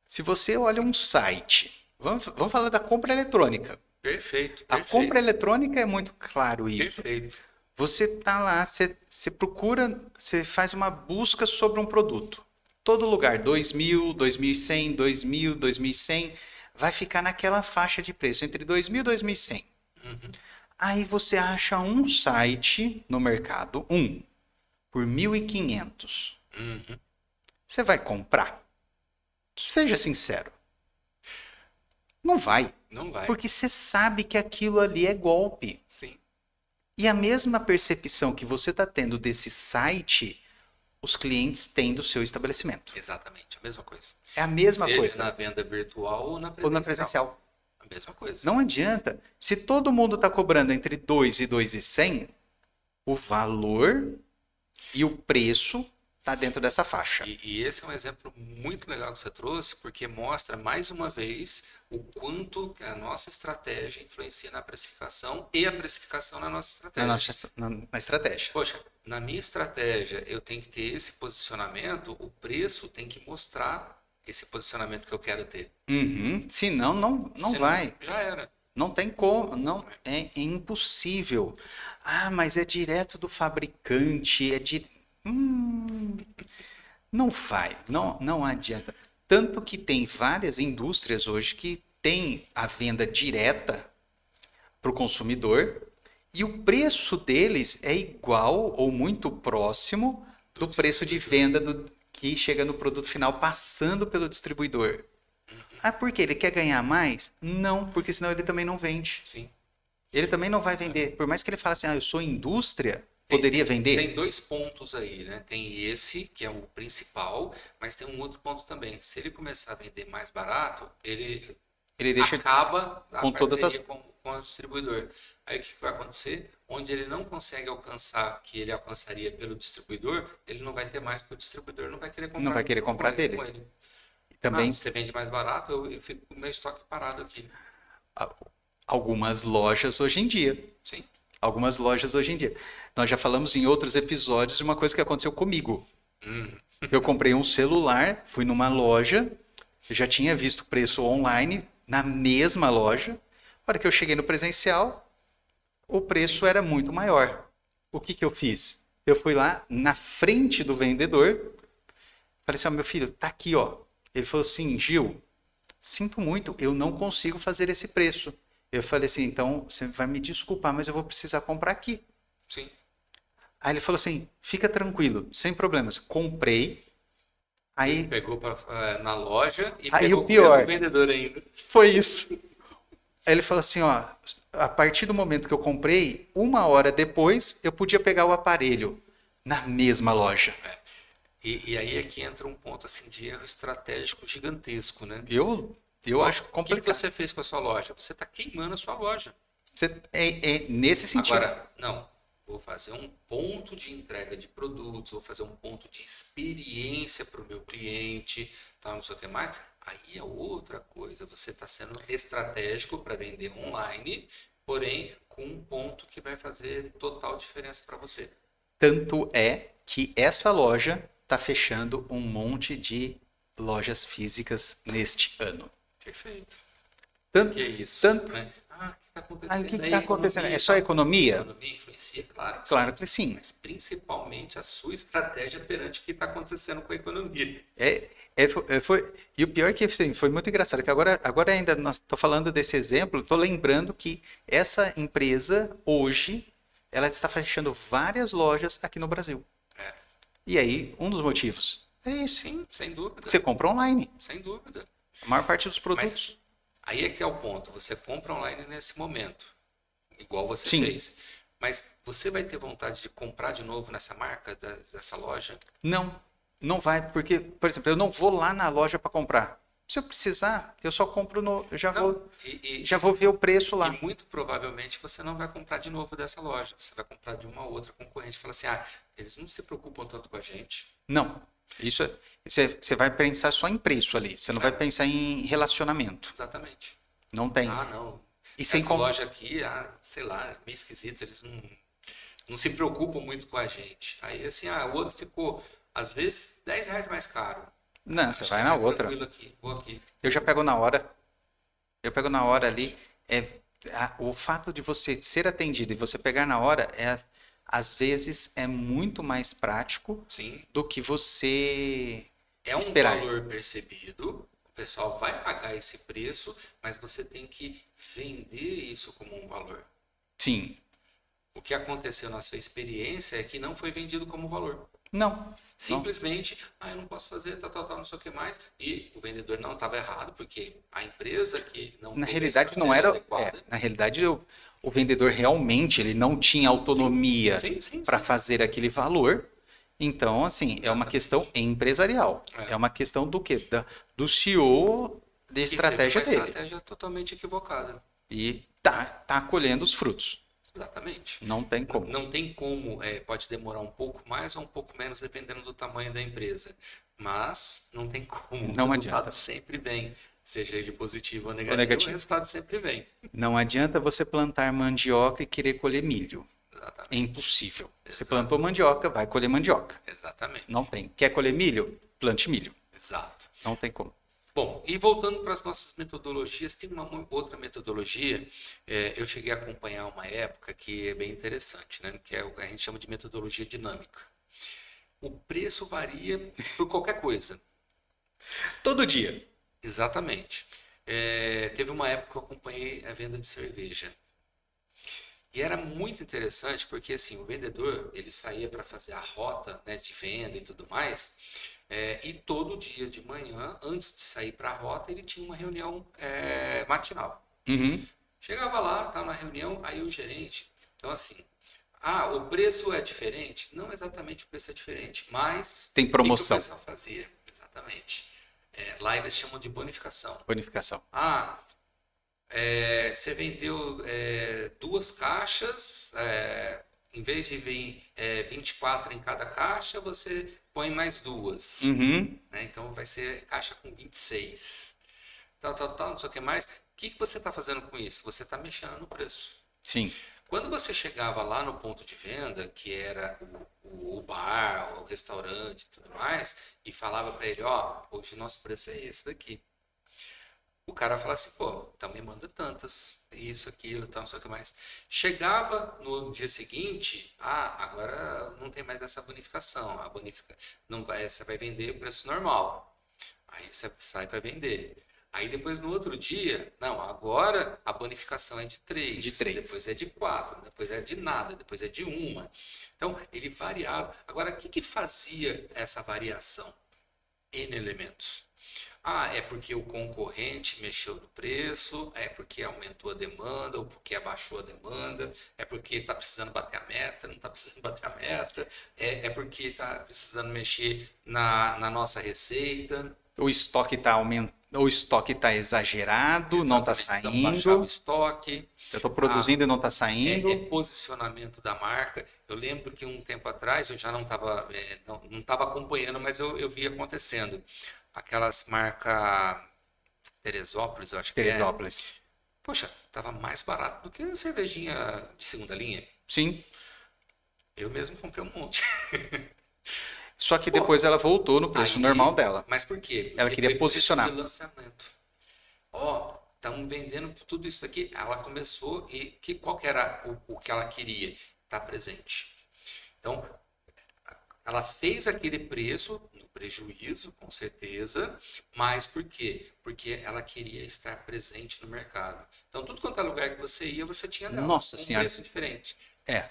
A: Se você olha um site, vamos falar da compra eletrônica.
B: Perfeito.
A: A compra eletrônica é muito claro isso.
B: Perfeito.
A: Você tá lá, você procura, você faz uma busca sobre um produto. Todo lugar, 2.000, 2.100, 2.000, 2.100, vai ficar naquela faixa de preço, entre 2.000 e 2.100. Aí você acha um site no mercado, por 1.500. Você vai comprar? Seja sincero. Não vai.
B: Não vai.
A: Porque você sabe que aquilo ali é golpe.
B: Sim.
A: E a mesma percepção que você está tendo desse site, os clientes têm do seu estabelecimento.
B: Exatamente, a mesma coisa.
A: É a mesma
B: Seja
A: coisa.
B: na venda virtual ou na presencial.
A: Ou na presencial.
B: A mesma coisa.
A: Não adianta. Se todo mundo está cobrando entre 2 e 2.100, o valor e o preço está dentro dessa faixa.
B: E esse é um exemplo muito legal que você trouxe, porque mostra mais uma vez o quanto que a nossa estratégia influencia na precificação e a precificação na nossa estratégia.
A: Na estratégia.
B: Poxa, na minha estratégia eu tenho que ter esse posicionamento, o preço tem que mostrar esse posicionamento que eu quero ter.
A: Senão não vai.
B: Já era.
A: Não tem como, não, é impossível. Mas é direto do fabricante, não vai, não adianta. Tanto que tem várias indústrias hoje que têm a venda direta para o consumidor e o preço deles é igual ou muito próximo do preço de venda que chega no produto final passando pelo distribuidor. Por quê? Ele quer ganhar mais? Não, porque senão ele também não vende.
B: Sim.
A: Ele também não vai vender. Por mais que ele fale assim, eu sou indústria, poderia vender?
B: Tem dois pontos aí, né? Tem esse, que é o principal, mas tem um outro ponto também. Se ele começar a vender mais barato, ele
A: deixa
B: acaba
A: com todas as
B: com o distribuidor. Aí o que vai acontecer? Onde ele não consegue alcançar que ele alcançaria pelo distribuidor, ele não vai ter mais, porque o distribuidor não vai querer comprar.
A: Não vai querer comprar dele.
B: Com ele.
A: Também
B: você vende mais barato, eu fico com o meu estoque parado aqui.
A: Algumas lojas hoje em dia.
B: Sim.
A: Algumas lojas hoje em dia. Nós já falamos em outros episódios de uma coisa que aconteceu comigo. Eu comprei um celular, fui numa loja, eu já tinha visto o preço online na mesma loja. A hora que eu cheguei no presencial, o preço era muito maior. O que eu fiz? Eu fui lá na frente do vendedor, falei assim, meu filho, tá aqui, ó. Ele falou assim, Gil, sinto muito, eu não consigo fazer esse preço. Eu falei assim, então você vai me desculpar, mas eu vou precisar comprar aqui.
B: Sim.
A: Aí ele falou assim, fica tranquilo, sem problemas. Comprei. Aí
B: ele pegou na loja e
A: aí
B: pegou
A: o pior,
B: com o vendedor ainda.
A: Foi isso. Aí ele falou assim, ó, a partir do momento que eu comprei, 1 hora depois, eu podia pegar o aparelho na mesma loja.
B: E aí é que entra um ponto assim de erro estratégico gigantesco, né?
A: Eu acho
B: O que
A: complicado.
B: você fez com a sua loja? Você está queimando a sua loja.
A: É nesse sentido.
B: Agora, não, vou fazer um ponto de entrega de produtos, vou fazer um ponto de experiência para o meu cliente, tal, não sei o que mais. Aí é outra coisa. Você está sendo estratégico para vender online, porém com um ponto que vai fazer total diferença para você.
A: Tanto é que essa loja está fechando um monte de lojas físicas neste ano.
B: Perfeito.
A: Tanto,
B: Que é isso,
A: tanto.
B: né? Ah, o que está
A: O que
B: acontecendo?
A: está
B: A
A: acontecendo?
B: economia,
A: É só a economia?
B: a economia influencia? Claro que
A: Claro
B: sim.
A: que sim.
B: Mas principalmente a sua estratégia perante o que está acontecendo com a economia.
A: E o pior é que assim, foi muito engraçado, que agora ainda nós estou falando desse exemplo, estou lembrando que essa empresa hoje ela está fechando várias lojas aqui no Brasil.
B: É.
A: E aí, um dos motivos é esse.
B: Sim, sem dúvida.
A: Você compra online.
B: Sem dúvida.
A: A maior parte dos
B: Mas
A: produtos.
B: aí é que é o ponto. Você compra online nesse momento, igual você
A: Sim.
B: fez. Mas você vai ter vontade de comprar de novo nessa marca, dessa loja?
A: Não vai, porque, por exemplo, eu não vou lá na loja para comprar. Se eu precisar, eu só compro no. Eu
B: Não.
A: já vou ver o preço lá.
B: E muito provavelmente você não vai comprar de novo dessa loja. Você vai comprar de uma outra concorrente. Fala assim, ah, eles não se preocupam tanto com a gente.
A: Não. Isso você vai pensar só em preço ali. Você não vai pensar em relacionamento.
B: Exatamente.
A: Não tem.
B: Ah, não.
A: E sem
B: Essa loja aqui, sei lá, é meio esquisito. Eles não se preocupam muito com a gente. Aí assim, o outro ficou, às vezes, R$ 10 mais caro.
A: Não, você
B: Acho que
A: vai
B: é
A: na
B: mais
A: outra.
B: tranquilo aqui. Vou aqui.
A: Eu já pego na hora. Eu pego na hora ali. O fato de você ser atendido e você pegar na hora às vezes é muito mais prático
B: Sim.
A: do que você
B: É um
A: esperar.
B: valor percebido. O pessoal vai pagar esse preço, mas você tem que vender isso como um valor.
A: Sim.
B: O que aconteceu na sua experiência é que não foi vendido como valor.
A: Não.
B: Simplesmente, eu não posso fazer, tal, não sei o que mais. E o vendedor não estava errado, porque a empresa que não
A: Na
B: teve a
A: realidade não
B: estratégia
A: era.
B: adequada.
A: Na realidade o vendedor realmente ele não tinha autonomia
B: Sim.
A: para fazer aquele valor. Então, assim, é uma
B: Exatamente.
A: questão empresarial. É uma questão do quê? Do CEO de
B: E
A: estratégia
B: teve uma
A: dele.
B: estratégia totalmente equivocada.
A: E tá colhendo os frutos.
B: Exatamente.
A: Não tem como.
B: Não tem como, pode demorar um pouco mais ou um pouco menos, dependendo do tamanho da empresa. Mas não tem como.
A: Não
B: O
A: adianta.
B: resultado sempre vem. Seja ele positivo ou negativo,
A: negativo.
B: o resultado sempre vem.
A: Não adianta você plantar mandioca e querer colher milho.
B: Exatamente.
A: É impossível. Você
B: Exato.
A: plantou mandioca, vai colher mandioca.
B: Exatamente.
A: Não tem. Quer colher milho? Plante milho.
B: Exato.
A: Não tem como.
B: Bom, e voltando para as nossas metodologias, tem uma outra metodologia, eu cheguei a acompanhar uma época que é bem interessante, né? Que é o que a gente chama de metodologia dinâmica. O preço varia por qualquer coisa.
A: Todo dia.
B: Exatamente. Teve uma época que eu acompanhei a venda de cerveja. E era muito interessante porque assim, o vendedor ele saía para fazer a rota, né, de venda e tudo mais. E todo dia de manhã, antes de sair para a rota, ele tinha uma reunião matinal.
A: Uhum.
B: Chegava lá, estava na reunião, aí o gerente. Então, assim, o preço é diferente? Não exatamente o preço é diferente, mas
A: tem promoção.
B: O que o pessoal fazia? Exatamente. Lá eles chamam de bonificação.
A: Bonificação.
B: Você vendeu 2 caixas, em vez de vir 24 em cada caixa, você põe mais 2.
A: Uhum.
B: Né? Então vai ser caixa com 26. Tal, não sei o que mais. O que você está fazendo com isso? Você está mexendo no preço.
A: Sim.
B: Quando você chegava lá no ponto de venda, que era o bar, o restaurante e tudo mais, e falava para ele, hoje nosso preço é esse daqui. O cara fala assim, então me manda tantas, isso, aquilo, tal, não sei o que mais. Chegava no dia seguinte, agora não tem mais essa bonificação, não vai, você vai vender o preço normal. Aí você sai para vender. Aí depois no outro dia, não, agora a bonificação é de 3, depois é de 4, depois é de nada, depois é de 1. Então ele variava. Agora, o que fazia essa variação? N elementos. Ah, é porque o concorrente mexeu no preço, é porque aumentou a demanda, ou porque abaixou a demanda, é porque está precisando bater a meta, não está precisando bater a meta, é porque está precisando mexer na nossa receita.
A: O estoque está aumentando, o estoque está exagerado, não está
B: Exatamente, precisamos baixar o
A: saindo.
B: estoque.
A: Eu estou
B: Ah,
A: produzindo e não está
B: é
A: saindo.
B: posicionamento da marca. Eu lembro que um tempo atrás eu já não estava não estava acompanhando, mas eu vi acontecendo. Aquelas marcas Teresópolis, eu acho que é.
A: Teresópolis.
B: Poxa, estava mais barato do que a cervejinha de segunda linha.
A: Sim.
B: Eu mesmo comprei um monte.
A: Só que
B: Pô,
A: depois ela voltou no preço normal dela.
B: mas por quê?
A: Ela
B: Porque
A: queria
B: foi preço
A: posicionar.
B: de lançamento. Ó, estamos vendendo tudo isso aqui. Ela começou e qual que era o que ela queria? Estar presente. Então, ela fez aquele preço no prejuízo, com certeza, mas por quê? Porque ela queria estar presente no mercado. Então, tudo quanto é lugar que você ia, você tinha dela,
A: Nossa
B: um
A: Senhora.
B: preço diferente.
A: É.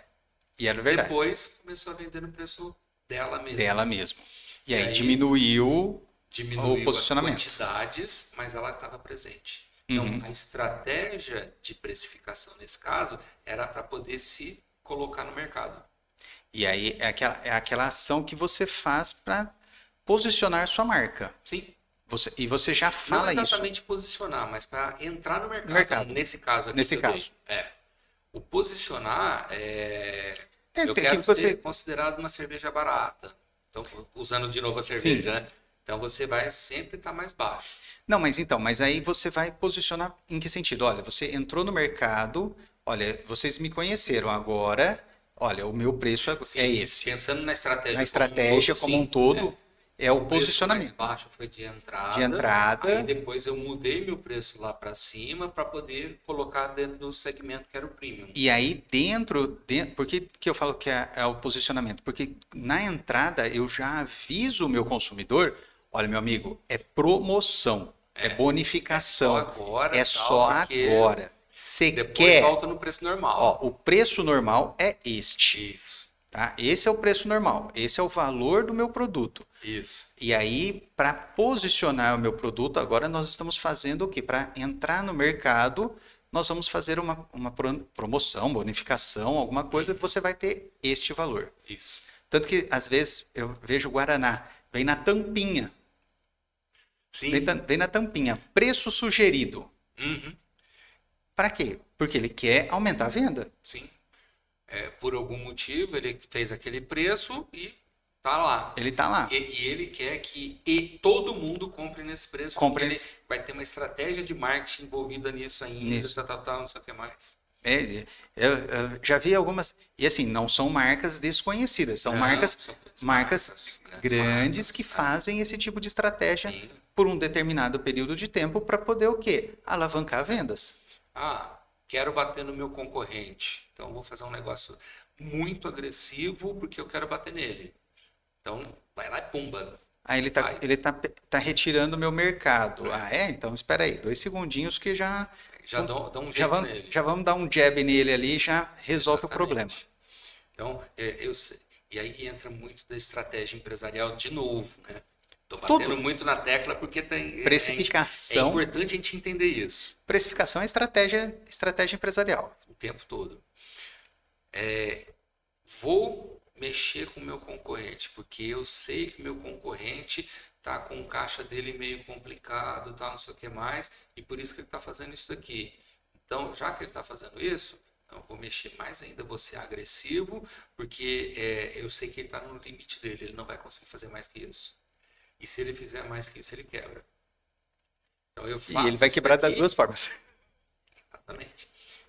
A: E era verdade.
B: Depois, começou a vender no preço dela mesma.
A: Dela mesmo. E aí
B: aí,
A: diminuiu o
B: diminuiu as
A: posicionamento.
B: quantidades, mas ela estava presente. Então,
A: Uhum.
B: a estratégia de precificação nesse caso era para poder se colocar no mercado.
A: E aí é aquela ação que você faz para posicionar sua marca.
B: Sim.
A: E você já
B: Não
A: fala isso
B: exatamente posicionar, mas para entrar no mercado.
A: no mercado.
B: Nesse caso aqui
A: Nesse
B: que eu
A: caso.
B: dei. O posicionar eu
A: tem
B: quero
A: que você.
B: ser considerado uma cerveja barata. Então, usando de novo a cerveja,
A: Sim.
B: né? Então você vai sempre estar mais baixo.
A: Não, mas aí você vai posicionar em que sentido? Olha, você entrou no mercado, olha, vocês me conheceram agora, olha, o meu preço é
B: Sim,
A: esse.
B: pensando na estratégia
A: Na estratégia como um todo, é o
B: o preço mais
A: posicionamento
B: baixo foi de entrada.
A: de entrada.
B: Aí depois eu mudei meu preço lá para cima para poder colocar dentro do segmento que era o premium.
A: E aí por que eu falo que é o posicionamento? Porque na entrada eu já aviso o meu consumidor, olha, meu amigo, é promoção, é bonificação,
B: agora,
A: é
B: tal,
A: só
B: porque
A: agora. Você
B: depois
A: quer,
B: volta no preço normal.
A: ó, o preço normal é este,
B: Isso,
A: tá? Esse é o preço normal, esse é o valor do meu produto.
B: isso.
A: E aí, para posicionar o meu produto, agora nós estamos fazendo o quê? Para entrar no mercado, nós vamos fazer uma promoção, bonificação, alguma coisa, você vai ter este valor.
B: Isso.
A: Tanto que, às vezes, eu vejo o Guaraná, vem na tampinha.
B: Sim.
A: Vem na tampinha. Preço sugerido.
B: Uhum.
A: Para quê? Porque ele quer aumentar a venda.
B: Sim. Por algum motivo, ele fez aquele preço e tá lá.
A: Ele está lá.
B: E ele quer que todo mundo compre nesse preço,
A: Compre
B: porque
A: nesse-
B: ele vai ter uma estratégia de marketing envolvida nisso ainda,
A: Nisso.
B: não sei o que mais.
A: Eu já vi algumas. E assim, não são marcas desconhecidas, são
B: Não,
A: marcas,
B: são grandes
A: marcas
B: marcas,
A: grandes que
B: marcas,
A: fazem esse tipo de estratégia
B: Sim.
A: por um determinado período de tempo para poder o quê? Alavancar vendas.
B: Ah, quero bater no meu concorrente. Então eu vou fazer um negócio muito agressivo porque eu quero bater nele. Então vai lá e pumba.
A: Aí
B: Faz.
A: tá retirando o meu mercado. Ah, é? Então espera aí, 2 segundinhos que já
B: Já dá um
A: já
B: jeito
A: vamos,
B: nele.
A: já vamos dar um jab nele ali, já resolve o problema.
B: Exatamente. Então, eu sei. E aí entra muito da estratégia empresarial de novo, né? Tô batendo
A: Tudo.
B: muito na tecla porque tem,
A: Precificação.
B: é importante a gente entender isso
A: Precificação é estratégia empresarial.
B: o tempo todo. Vou mexer com o meu concorrente, porque eu sei que o meu concorrente tá com o caixa dele meio complicado, tá, não sei o que mais, e por isso que ele está fazendo isso aqui. Então, já que ele está fazendo isso, eu vou mexer mais ainda, vou ser agressivo, porque eu sei que ele está no limite dele, ele não vai conseguir fazer mais que isso. E se ele fizer mais que isso, ele quebra. Então eu faço
A: E ele vai
B: isso
A: quebrar das
B: daqui,
A: duas formas.
B: exatamente,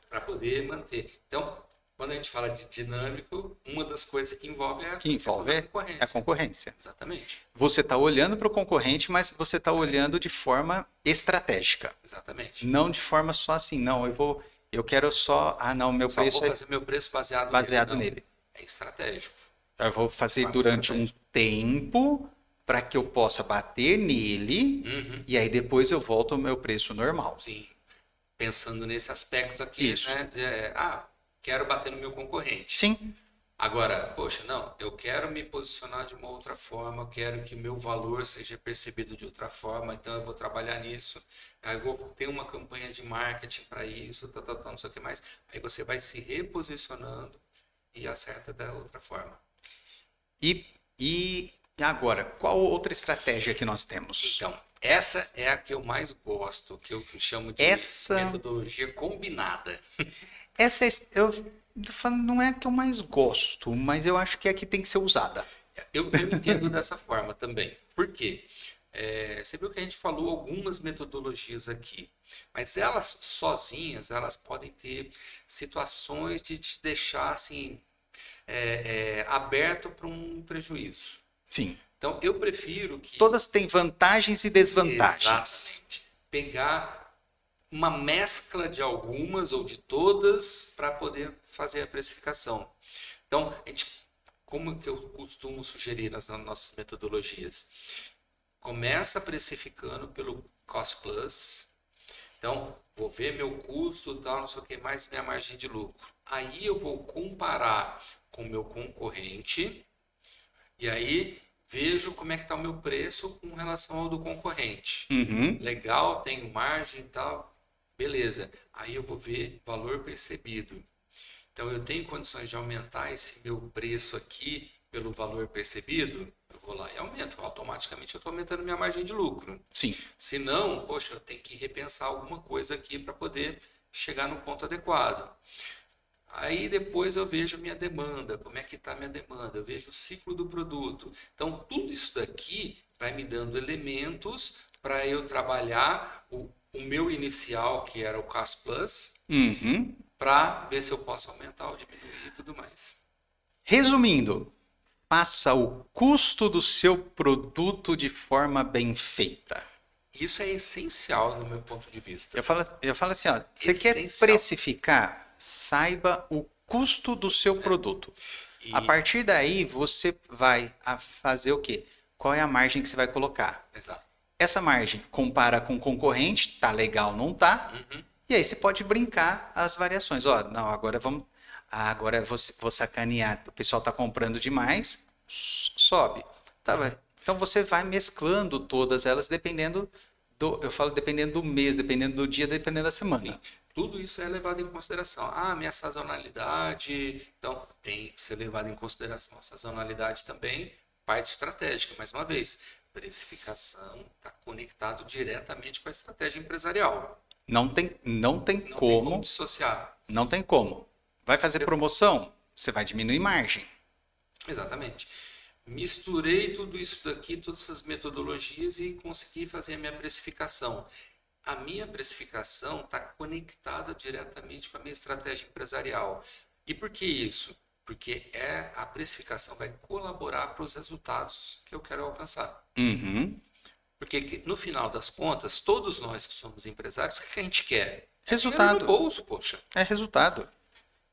B: para poder manter. Então, quando a gente fala de dinâmico, uma das coisas que envolve é a
A: Que
B: questão
A: envolve
B: da
A: a
B: concorrência.
A: concorrência.
B: Exatamente,
A: Você está olhando para o concorrente, mas você está olhando de forma estratégica.
B: exatamente.
A: Não de forma só assim, não, eu quero só, não, meu
B: Só
A: preço
B: vou
A: é
B: fazer meu preço
A: baseado
B: Não,
A: nele.
B: é estratégico.
A: Eu vou fazer
B: Forma
A: durante um
B: estratégica.
A: tempo para que eu possa bater nele
B: Uhum.
A: e aí depois eu volto ao meu preço normal.
B: Sim, pensando nesse aspecto aqui,
A: Isso.
B: né? Quero bater no meu concorrente.
A: Sim,
B: Agora, poxa, não, eu quero me posicionar de uma outra forma, eu quero que meu valor seja percebido de outra forma, então eu vou trabalhar nisso, aí eu vou ter uma campanha de marketing para isso, não sei o que mais. Aí você vai se reposicionando e acerta da outra forma.
A: E agora, qual outra estratégia que nós temos?
B: Então, essa é a que eu mais gosto, que eu chamo de metodologia combinada.
A: Essa eu tô falando, não é a que eu mais gosto, mas eu acho que é a que tem que ser usada.
B: Eu entendo dessa forma também. Por quê? Você viu que a gente falou algumas metodologias aqui, mas elas sozinhas, elas podem ter situações de te deixar assim, aberto para um prejuízo.
A: Sim.
B: Então, eu prefiro que...
A: Todas têm vantagens e desvantagens.
B: Exatamente. Pegar uma mescla de algumas ou de todas para poder fazer a precificação. Então, como que eu costumo sugerir nas nossas metodologias? Começa precificando pelo Cost Plus. Então, vou ver meu custo, tal, não sei o que mais, minha margem de lucro. Aí eu vou comparar com o meu concorrente e aí vejo como é que está o meu preço com relação ao do concorrente.
A: Uhum.
B: Legal, tenho margem e tal. Beleza, aí eu vou ver valor percebido. Então, eu tenho condições de aumentar esse meu preço aqui pelo valor percebido? Eu vou lá e aumento. Automaticamente eu estou aumentando minha margem de lucro.
A: Sim.
B: Se não, poxa, eu tenho que repensar alguma coisa aqui para poder chegar no ponto adequado. Aí depois eu vejo minha demanda, como é que está minha demanda, eu vejo o ciclo do produto. Então, tudo isso daqui vai me dando elementos para eu trabalhar o meu inicial, que era o Cost Plus, para ver se eu posso aumentar ou diminuir e tudo mais.
A: Resumindo, faça o custo do seu produto de forma bem feita.
B: Isso é essencial no meu ponto de vista.
A: Eu falo assim, ó, você quer precificar, saiba o custo do seu produto. A partir daí, você vai fazer o quê? Qual é a margem que você vai colocar?
B: Exato.
A: Essa margem compara com o concorrente, tá legal, não tá? E aí você pode brincar as variações. Ó, não, agora vamos... Agora vou sacanear, o pessoal tá comprando demais, sobe. Tá, então você vai mesclando todas elas dependendo dependendo do mês, dependendo do dia, dependendo da semana.
B: Sim. Tudo isso é levado em consideração. Minha sazonalidade. Então, tem que ser levado em consideração a sazonalidade também, parte estratégica, mais uma vez. Precificação está conectado diretamente com a estratégia empresarial.
A: Não tem como
B: dissociar.
A: Não tem como. Vai fazer promoção? Você vai diminuir margem.
B: Exatamente. Misturei tudo isso daqui, todas essas metodologias e consegui fazer a minha precificação. A minha precificação está conectada diretamente com a minha estratégia empresarial. E por que isso? Porque a precificação vai colaborar para os resultados que eu quero alcançar. Porque no final das contas, todos nós que somos empresários, o que a gente quer?
A: Resultado.
B: No bolso, poxa.
A: É resultado.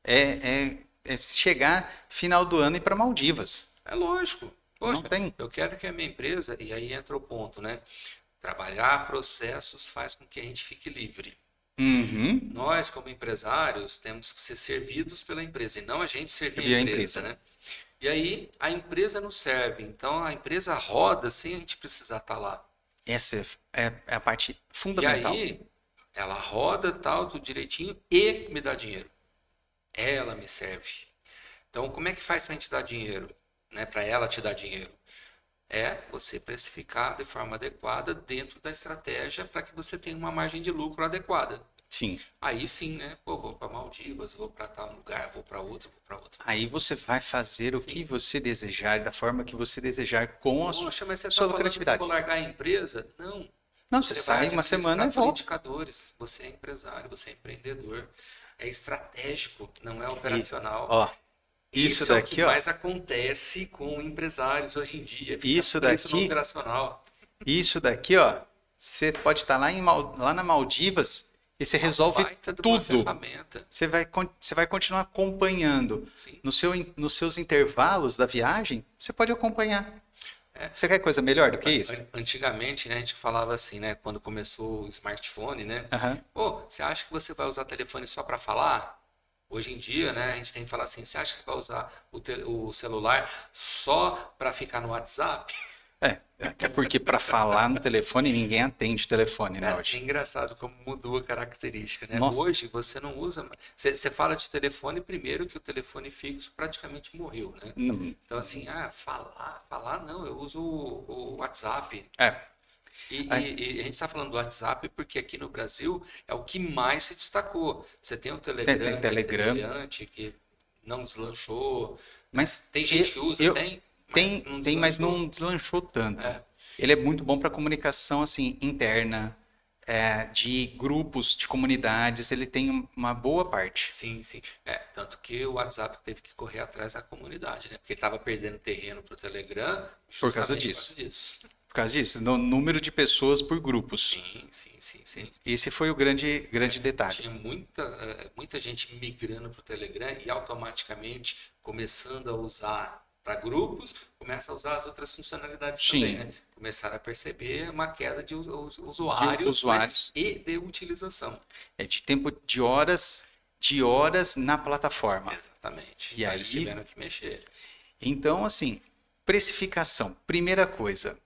A: É chegar final do ano e ir para Maldivas.
B: É lógico. Poxa, eu quero que a minha empresa, e aí entra o ponto, né? Trabalhar processos faz com que a gente fique livre. Nós, como empresários, temos que ser servidos pela empresa e não a gente servir a empresa, né? E aí a empresa nos serve. Então a empresa roda sem a gente precisar estar lá.
A: Essa é a parte fundamental.
B: E aí ela roda tal, tudo direitinho e me dá dinheiro. Ela me serve. Então como é que faz para a gente dar dinheiro? Né? Para ela te dar dinheiro? É você precificar de forma adequada dentro da estratégia para que você tenha uma margem de lucro adequada.
A: Sim.
B: Aí sim, né? Pô, vou para Maldivas, vou para tal lugar, vou para outro, vou para outro.
A: Aí você vai fazer o que você desejar, da forma que você desejar, com a
B: Poxa, mas você
A: sua
B: tá
A: lucratividade.
B: Vou largar a empresa? Não.
A: Não, você sai uma semana e volta.
B: Indicadores. Você é empresário, você é empreendedor. É estratégico, não é operacional.
A: Ó, isso daqui,
B: é o que mais acontece com empresários hoje em dia.
A: Isso daqui,
B: operacional.
A: Isso daqui, ó, você pode estar lá na Maldivas e você resolve tudo. Você vai continuar acompanhando. Nos seus intervalos da viagem, você pode acompanhar. Você quer coisa melhor do que isso?
B: Antigamente, né, a gente falava assim, né, quando começou o smartphone, né? Pô, você acha que você vai usar telefone só para falar? Hoje em dia, né, a gente tem que falar assim, você acha que vai usar o celular só para ficar no WhatsApp?
A: Até porque para falar no telefone, ninguém atende telefone, né,
B: Cara, é
A: hoje.
B: engraçado como mudou a característica, né?
A: Nossa,
B: Hoje você não usa mais. Você fala de telefone primeiro que o telefone fixo praticamente morreu, né?
A: não,
B: Então, assim, falar não, eu uso o WhatsApp.
A: é,
B: E,
A: aí
B: e a gente está falando do WhatsApp porque aqui no Brasil é o que mais se destacou. Você tem o
A: tem
B: Telegram, que é
A: Telegram,
B: semelhante, que não deslanchou, né?
A: mas
B: Tem gente que usa, tem, mas não
A: mas
B: deslanchou.
A: não deslanchou tanto.
B: É.
A: Ele é muito bom para comunicação assim interna, de grupos, de comunidades. Ele tem uma boa parte
B: Sim, sim. É, tanto que o WhatsApp teve que correr atrás da comunidade, né? Porque estava perdendo terreno para o Telegram
A: por causa
B: justamente por
A: disso.
B: causa disso.
A: Por causa disso, no número de pessoas por grupos.
B: Sim, sim, sim, sim.
A: Esse foi o grande detalhe.
B: Tinha muita gente migrando para o Telegram e automaticamente começando a usar para grupos, começa a usar as outras funcionalidades também,
A: Sim,
B: né? Começaram a perceber uma queda de
A: de
B: usuários, né?
A: usuários.
B: E de utilização.
A: É de tempo de horas na plataforma.
B: Exatamente.
A: E
B: Então eles
A: aí,
B: tiveram que mexer.
A: então, assim, precificação. Primeira coisa,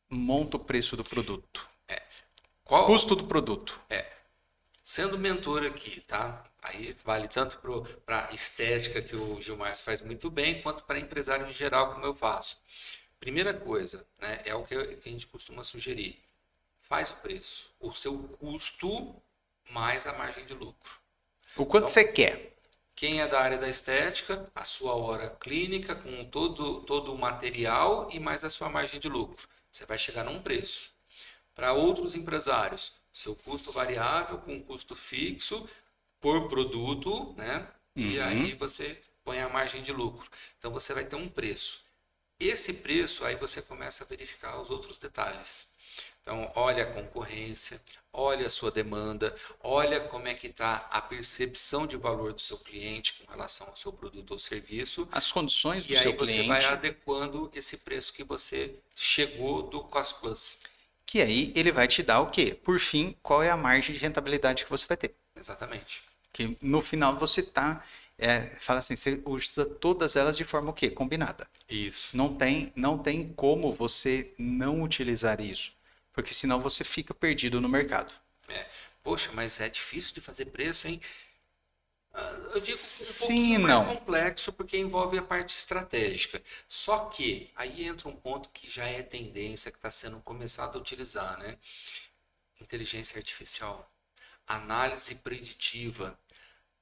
A: monta o preço do produto.
B: Qual,
A: Custo do produto.
B: Sendo mentor aqui, tá? Aí vale tanto para estética, que o Gilmar faz muito bem, quanto para empresário em geral, como eu faço. Primeira coisa, né, é o que a gente costuma sugerir. Faz o preço. O seu custo mais a margem de lucro.
A: O quanto
B: Então,
A: você quer?
B: quem é da área da estética, a sua hora clínica, com todo o material e mais a sua margem de lucro. Você vai chegar num preço. Para outros empresários, seu custo variável com custo fixo por produto, né? E aí
A: Uhum.
B: você põe a margem de lucro. Então você vai ter um preço. Esse preço aí você começa a verificar os outros detalhes. Então, olha a concorrência, olha a sua demanda, olha como é que está a percepção de valor do seu cliente com relação ao seu produto ou serviço.
A: As condições do
B: E aí
A: seu
B: você vai
A: cliente,
B: adequando esse preço que você chegou do Cost Plus.
A: que aí ele vai te dar o quê? Por fim, qual é a margem de rentabilidade que você vai ter?
B: Exatamente.
A: Que no final você fala assim, você usa todas elas de forma o quê? Combinada.
B: Isso.
A: Não tem como você não utilizar isso, porque senão você fica perdido no mercado.
B: É. Poxa, mas é difícil de fazer preço, hein? Eu digo um
A: Sim e
B: pouquinho mais
A: não.
B: complexo porque envolve a parte estratégica. Só que aí entra um ponto que já é tendência que está sendo começado a utilizar, né? Inteligência artificial, análise preditiva,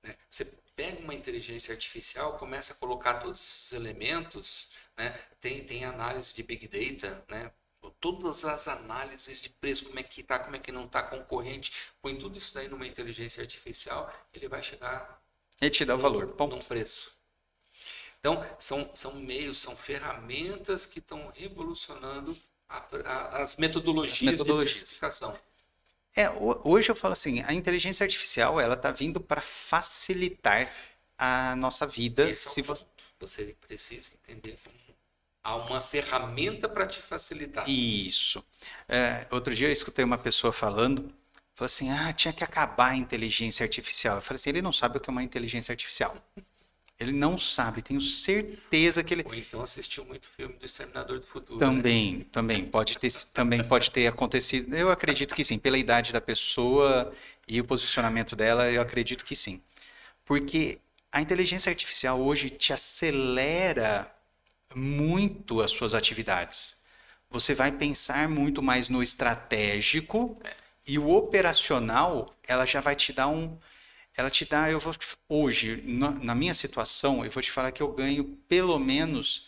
B: né? Você pega uma inteligência artificial, começa a colocar todos esses elementos, né? Tem análise de Big Data, né? Todas as análises de preço, como é que está, como é que não está concorrente, põe tudo isso daí numa inteligência artificial, ele vai chegar
A: Ele te dá o valor.
B: num
A: Ponto.
B: preço. Então, são meios, são ferramentas que estão revolucionando as
A: As
B: metodologias de
A: metodologias.
B: precificação.
A: Hoje eu falo assim, a inteligência artificial ela está vindo para facilitar a nossa vida.
B: Esse é o ponto. Você precisa entender como há uma ferramenta para te facilitar.
A: Isso. Outro dia eu escutei uma pessoa falando assim, tinha que acabar a inteligência artificial. Eu falei assim, ele não sabe o que é uma inteligência artificial. Ele não sabe, tenho certeza que ele
B: Ou então assistiu muito filme do Exterminador do Futuro, né?
A: também pode ter acontecido. Eu acredito que sim, pela idade da pessoa e o posicionamento dela, eu acredito que sim. Porque a inteligência artificial hoje te acelera muito as suas atividades. Você vai pensar muito mais no estratégico e o operacional, ela já vai te dar ela te dá, hoje, na minha situação, eu vou te falar que eu ganho pelo menos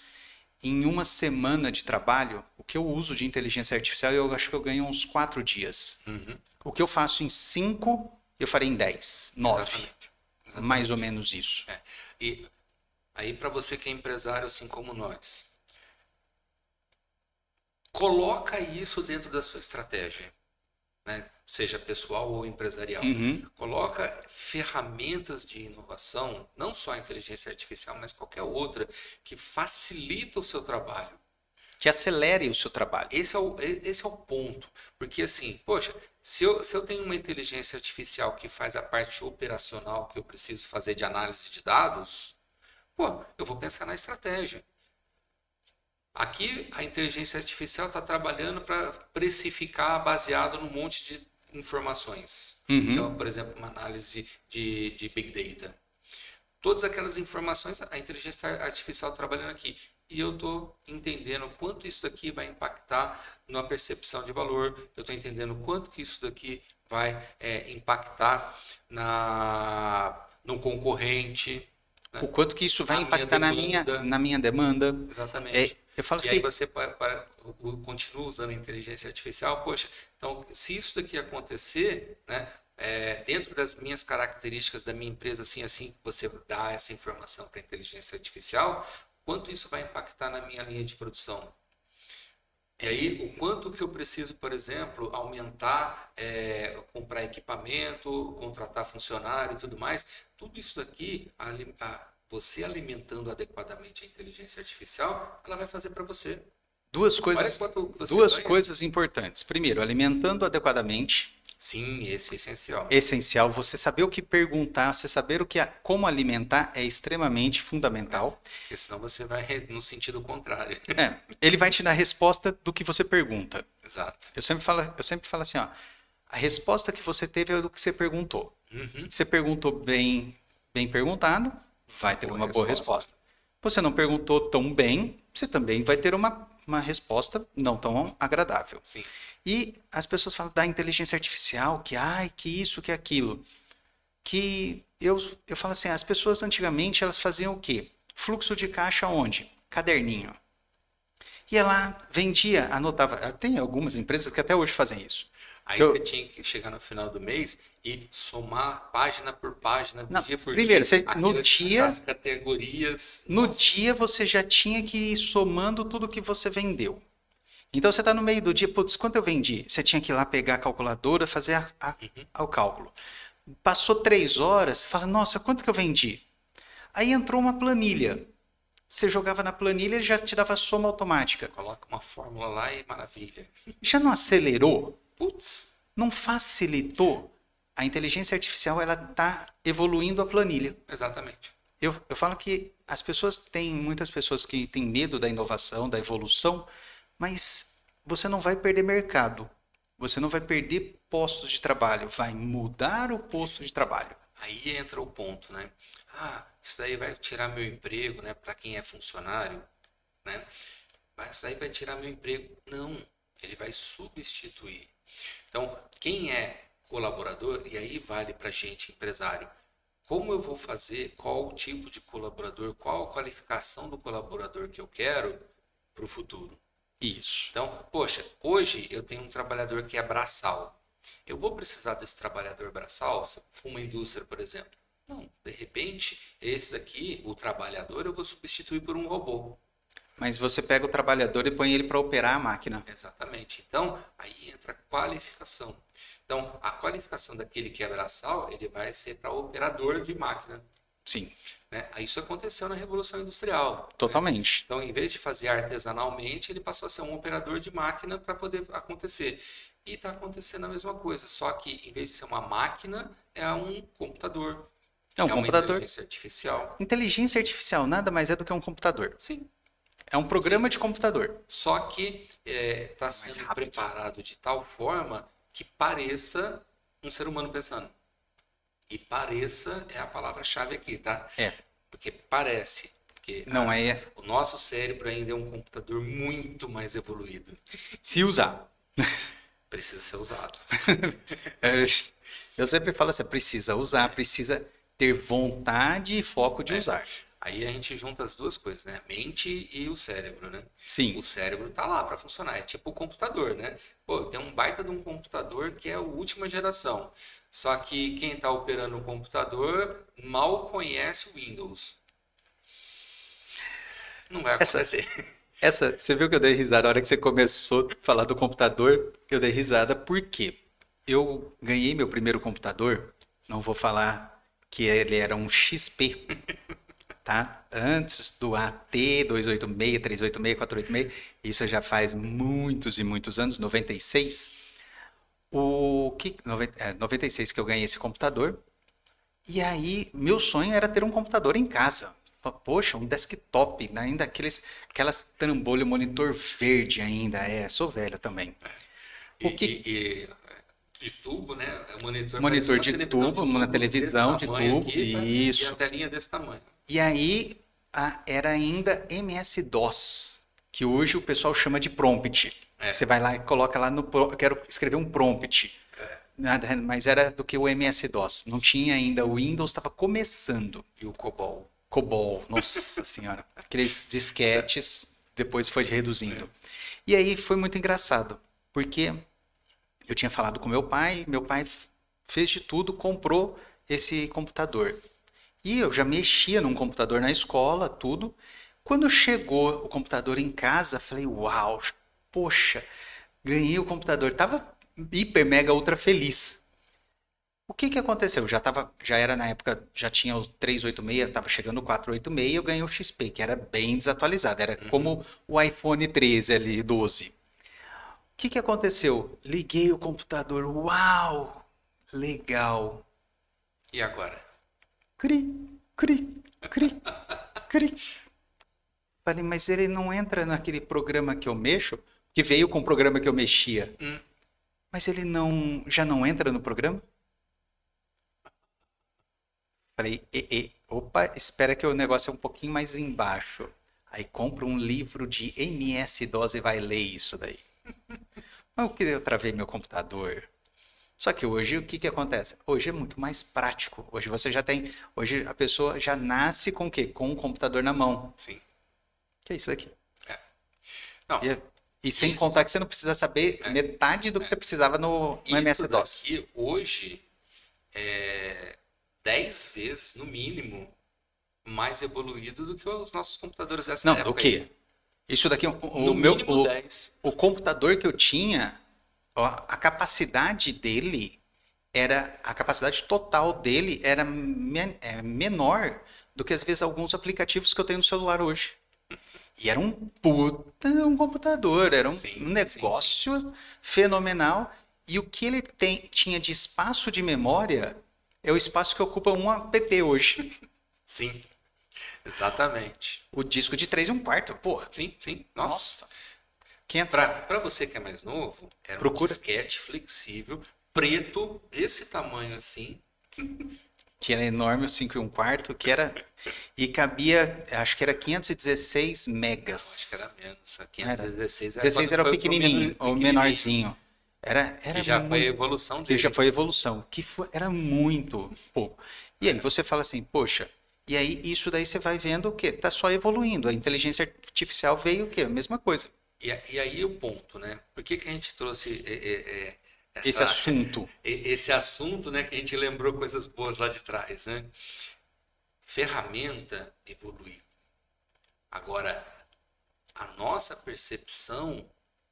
A: em uma semana de trabalho, o que eu uso de inteligência artificial, eu acho que eu ganho uns 4 dias.
B: Uhum.
A: O que eu faço em 5, eu farei em 10, 9.
B: Exatamente.
A: Mais ou menos isso.
B: E aí, para você que é empresário assim como nós, coloca isso dentro da sua estratégia, né? Seja pessoal ou empresarial.
A: Uhum.
B: Coloca ferramentas de inovação, não só a inteligência artificial, mas qualquer outra, que facilita o seu trabalho.
A: Que acelere o seu trabalho.
B: Esse é o ponto. Porque assim, poxa, Se eu tenho uma inteligência artificial que faz a parte operacional que eu preciso fazer de análise de dados, pô, eu vou pensar na estratégia. Aqui a inteligência artificial está trabalhando para precificar baseado num monte de informações. Que é, por exemplo, uma análise de Big Data. Todas aquelas informações, a inteligência artificial trabalhando aqui. E eu estou entendendo quanto isso daqui vai impactar na percepção de valor. Eu estou entendendo quanto que isso daqui vai impactar no concorrente. Né?
A: O quanto que isso vai impactar na minha demanda.
B: Exatamente.
A: Eu falo
B: e
A: assim,
B: aí você continua usando a inteligência artificial. Poxa, então se isso daqui acontecer, né, dentro das minhas características da minha empresa, assim você dá essa informação para a inteligência artificial, quanto isso vai impactar na minha linha de produção? E aí, o quanto que eu preciso, por exemplo, aumentar, comprar equipamento, contratar funcionário e tudo mais, tudo isso daqui, você alimentando adequadamente a inteligência artificial, ela vai fazer para você.
A: Duas coisas importantes. Primeiro, alimentando adequadamente.
B: Sim, esse é essencial.
A: Essencial. Você saber o que perguntar, você saber como alimentar é extremamente fundamental.
B: Porque senão você vai no sentido contrário.
A: Ele vai te dar a resposta do que você pergunta.
B: Exato.
A: Eu sempre falo assim, ó, a resposta que você teve é do que você perguntou. Você perguntou bem perguntado, vai ter uma boa resposta. Você não perguntou tão bem, você também vai ter uma resposta não tão agradável.
B: Sim.
A: E as pessoas falam da inteligência artificial, que isso, que aquilo. Que eu falo assim, as pessoas antigamente elas faziam o quê? Fluxo de caixa onde? Caderninho. E ela vendia, anotava. Tem algumas empresas que até hoje fazem isso.
B: Aí você tinha que chegar no final do mês e somar página por página, dia por
A: primeiro,
B: dia, as categorias.
A: No dia você já tinha que ir somando tudo que você vendeu. Então você está no meio do dia, putz, quanto eu vendi? Você tinha que ir lá pegar a calculadora, fazer o cálculo. Passou 3 horas, você fala, nossa, quanto que eu vendi? Aí entrou uma planilha. Você jogava na planilha e já te dava soma automática.
B: Coloca uma fórmula lá e maravilha.
A: Já não acelerou?
B: Putz.
A: Não facilitou? A inteligência artificial ela está evoluindo a planilha.
B: Exatamente.
A: Eu falo que muitas pessoas que têm medo da inovação, da evolução, mas você não vai perder mercado. Você não vai perder postos de trabalho. Vai mudar o posto de trabalho.
B: Aí entra o ponto, né? Isso daí vai tirar meu emprego, né? Para quem é funcionário, né? Mas isso daí vai tirar meu emprego. Não, ele vai substituir. Então, quem é colaborador, e aí vale para gente, empresário, como eu vou fazer, qual o tipo de colaborador, qual a qualificação do colaborador que eu quero para o futuro.
A: Isso.
B: Então, poxa, hoje eu tenho um trabalhador que é braçal. Eu vou precisar desse trabalhador braçal, se for uma indústria, por exemplo. Não, de repente, esse daqui, o trabalhador, eu vou substituir por um robô.
A: Mas você pega o trabalhador e põe ele para operar a máquina.
B: Exatamente. Então, aí entra a qualificação. Então, a qualificação daquele que é braçal, ele vai ser para operador de máquina.
A: Sim.
B: Né? Isso aconteceu na Revolução Industrial.
A: Totalmente.
B: Né? Então, em vez de fazer artesanalmente, ele passou a ser um operador de máquina para poder acontecer. E está acontecendo a mesma coisa, só que em vez de ser uma máquina, é um computador.
A: É um computador.
B: Uma inteligência artificial.
A: Inteligência artificial nada mais é do que um computador.
B: Sim.
A: É um programa de computador.
B: Só que está sendo preparado de tal forma que pareça um ser humano pensando. E pareça é a palavra-chave aqui, tá? Porque parece. Porque
A: não
B: o nosso cérebro ainda é um computador muito mais evoluído.
A: Se usar.
B: Precisa ser usado.
A: Eu sempre falo assim, precisa usar, precisa ter vontade e foco de usar.
B: Aí a gente junta as duas coisas, né? Mente e o cérebro, né?
A: Sim.
B: O cérebro tá lá para funcionar, é tipo o computador, né? Pô, tem um baita de um computador que é a última geração. Só que quem está operando o computador mal conhece o Windows. Não vai acontecer.
A: Você viu que eu dei risada na hora que você começou a falar do computador? Eu dei risada porque eu ganhei meu primeiro computador, não vou falar que ele era um XP, tá? Antes do AT 286, 386, 486, isso já faz muitos e muitos anos, 96. 96 que eu ganhei esse computador. E aí, meu sonho era ter um computador em casa. Poxa, um desktop, ainda aquelas trambolho, monitor verde ainda. Sou velho também.
B: E,
A: O que
B: e- e de tubo, né? O monitor parece
A: Monitor
B: uma
A: de
B: televisão de
A: tubo, uma
B: tubo desse
A: televisão de
B: tamanho
A: tubo,
B: aqui, tá? E a
A: isso.
B: telinha desse tamanho.
A: E aí era ainda MS-DOS, que hoje o pessoal chama de prompt.
B: É.
A: Você vai lá e coloca lá quero escrever um prompt. Nada, mas era do que o MS-DOS. Não tinha ainda, o Windows estava começando.
B: E o COBOL.
A: COBOL, nossa senhora. Aqueles disquetes, depois foi reduzindo. E aí foi muito engraçado, porque eu tinha falado com meu pai fez de tudo, comprou esse computador. E eu já mexia num computador na escola, tudo. Quando chegou o computador em casa, falei, uau, poxa, ganhei o computador. Tava hiper, mega, ultra feliz. O que que aconteceu? Já era na época, já tinha o 386, estava chegando o 486, eu ganhei o XP, que era bem desatualizado, era como o iPhone 13 ali, 12. O que que aconteceu? Liguei o computador, uau, legal.
B: E agora?
A: Cri, cri, cri, cri. Falei, mas ele não entra naquele programa que eu mexo, que veio com o programa que eu mexia. Mas ele já não entra no programa? Falei, opa, espera que o negócio é um pouquinho mais embaixo. Aí compra um livro de MS-DOS e vai ler isso daí. Mas eu queria travei meu computador. Só que hoje o que que acontece? Hoje é muito mais prático. Hoje você já tem, hoje a pessoa já nasce com o quê? Com um computador na mão.
B: Sim.
A: Que é isso daqui.
B: Não,
A: E sem
B: isso-
A: contar que você não precisa saber metade do que você precisava no
B: isso
A: MS-DOS.
B: daqui hoje é 10 vezes, no mínimo, mais evoluído do que os nossos computadores dessa
A: Não,
B: época.
A: o quê? Isso daqui,
B: No mínimo 10.
A: o computador que eu tinha, ó, a capacidade dele a capacidade total dele era menor do que às vezes alguns aplicativos que eu tenho no celular hoje. E era um computador, era
B: Sim,
A: um negócio fenomenal. E o que ele tinha de espaço de memória é o espaço que ocupa um app hoje.
B: Sim, exatamente.
A: O disco de 3 e um quarto, porra.
B: Sim, sim. Nossa.
A: Nossa. 500.
B: Para você que é mais novo, era um
A: Procura.
B: disquete flexível, preto, desse tamanho assim.
A: Que era enorme, o 5 e um quarto, que era. E cabia, acho que era 516 megas.
B: Acho que era menos. A 516
A: 16 era o pequenininho, o menorzinho. Era
B: Que já foi a evolução
A: que
B: dele.
A: já foi a evolução, era muito pouco. E aí você fala assim, poxa, e aí isso daí você vai vendo o quê? Tá só evoluindo. A inteligência artificial veio o quê? A mesma coisa.
B: E aí o ponto, né? Por que que a gente trouxe
A: Esse assunto.
B: esse assunto, né? Que a gente lembrou coisas boas lá de trás, né? Ferramenta evolui. Agora, a nossa percepção,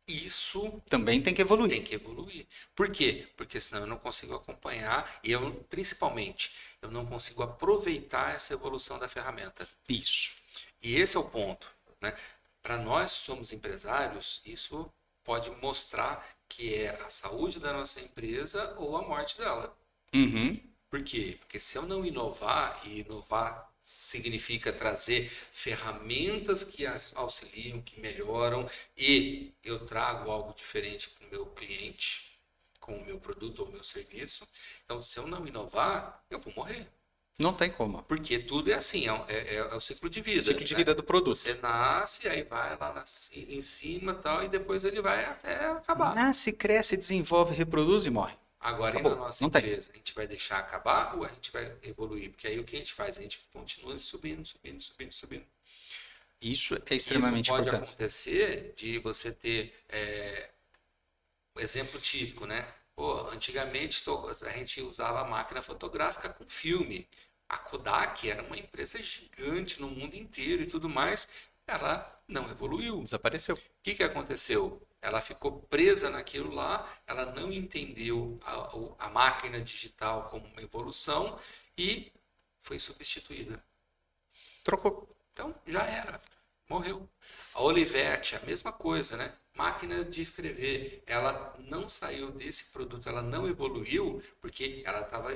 B: isso
A: Também tem que evoluir.
B: tem que evoluir. Por quê? Porque senão eu não consigo acompanhar e eu, principalmente, eu não consigo aproveitar essa evolução da ferramenta.
A: Isso.
B: E esse é o ponto, né? Para nós que somos empresários, isso pode mostrar que é a saúde da nossa empresa ou a morte dela.
A: Uhum.
B: Por quê? Porque se eu não inovar, e inovar significa trazer ferramentas que auxiliam, que melhoram, e eu trago algo diferente para o meu cliente, com o meu produto ou o meu serviço. Então, se eu não inovar, eu vou morrer.
A: Não tem como.
B: Porque tudo é assim, é o ciclo de vida.
A: O ciclo de
B: né?
A: vida do produto.
B: Você nasce, aí vai lá em cima tal, e depois ele vai até acabar.
A: Nasce, cresce, desenvolve, reproduz e morre.
B: Agora,
A: Acabou.
B: e na nossa
A: Não tem.
B: empresa, a gente vai deixar acabar ou a gente vai evoluir? Porque aí o que a gente faz? A gente continua subindo, subindo, subindo, subindo.
A: Isso é
B: Isso
A: extremamente
B: pode
A: importante.
B: acontecer de você ter um exemplo típico, né? Pô, antigamente a gente usava a máquina fotográfica com filme. A Kodak era uma empresa gigante no mundo inteiro e tudo mais. Ela não evoluiu.
A: Desapareceu.
B: O que que aconteceu? Ela ficou presa naquilo lá, ela não entendeu a máquina digital como uma evolução e foi substituída.
A: Trocou.
B: Então já era, morreu. A Olivetti, a mesma coisa, né? máquina de escrever, ela não saiu desse produto, ela não evoluiu, porque ela estava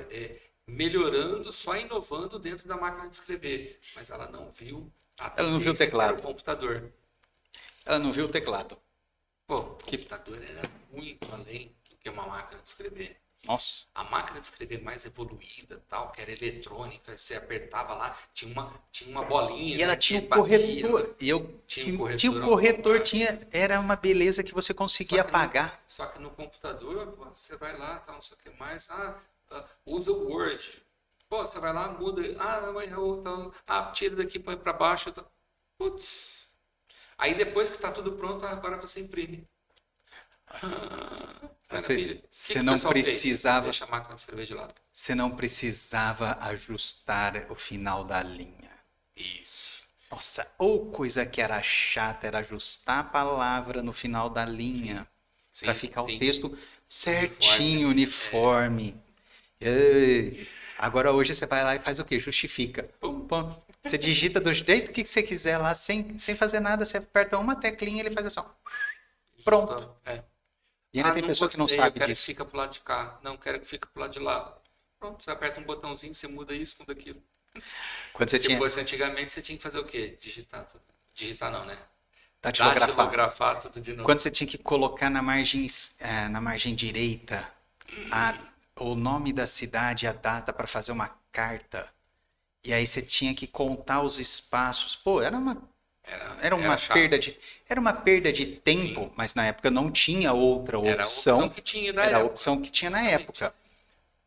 B: melhorando, só inovando dentro da máquina de escrever, mas ela não viu a
A: Ela não viu o
B: tendência que era o
A: teclado.
B: computador.
A: Ela não viu o teclado.
B: Pô, o computador era muito além do que uma máquina de escrever.
A: Nossa.
B: A máquina de escrever mais evoluída, tal, que era eletrônica, você apertava lá, tinha uma bolinha,
A: E ela
B: né,
A: tinha
B: que
A: o
B: batia,
A: corretor.
B: né?
A: E eu
B: Tinha um
A: tinha o
B: corretor
A: corretor,
B: automático.
A: era uma beleza que você conseguia
B: Só que
A: apagar.
B: só que no computador, pô, você vai lá, tal, não sei o que mais, usa o Word. Pô, você vai lá, muda, não errou, tal, tira daqui, põe para baixo, tal. Putz. Aí depois que está tudo pronto, agora você imprime. Maravilha. O que
A: Você
B: o
A: não
B: pessoal fez?
A: precisava,
B: Deixa a máquina de escrever de lado.
A: você não precisava ajustar o final da linha.
B: Isso.
A: Nossa, ou coisa que era chata era ajustar a palavra no final da linha para ficar o texto certinho, uniforme. Agora hoje você vai lá e faz o quê? Justifica. Pum, pum. Você digita do jeito que você quiser lá, sem fazer nada, você aperta uma teclinha e ele faz assim, ó. Pronto. E ainda tem
B: não
A: pessoa que não
B: gostei,
A: sabe
B: eu quero
A: disso.
B: que fica pro lado de cá. Não, quero que fica pro lado de lá. Pronto, você aperta um botãozinho, você muda isso, muda aquilo.
A: Quando você
B: Se
A: tinha
B: fosse antigamente, você tinha que fazer o quê? Digitar tudo. Digitar não, né?
A: datilografar.
B: Datilografar tudo de novo.
A: Quando você tinha que colocar na margem direita o nome da cidade, a data para fazer uma carta. E aí você tinha que contar os espaços. Pô, era uma
B: chato.
A: perda de tempo,
B: Sim.
A: mas na época não tinha outra
B: Era a
A: opção.
B: opção que tinha na
A: Era a
B: época.
A: opção que tinha na
B: Exatamente.
A: época.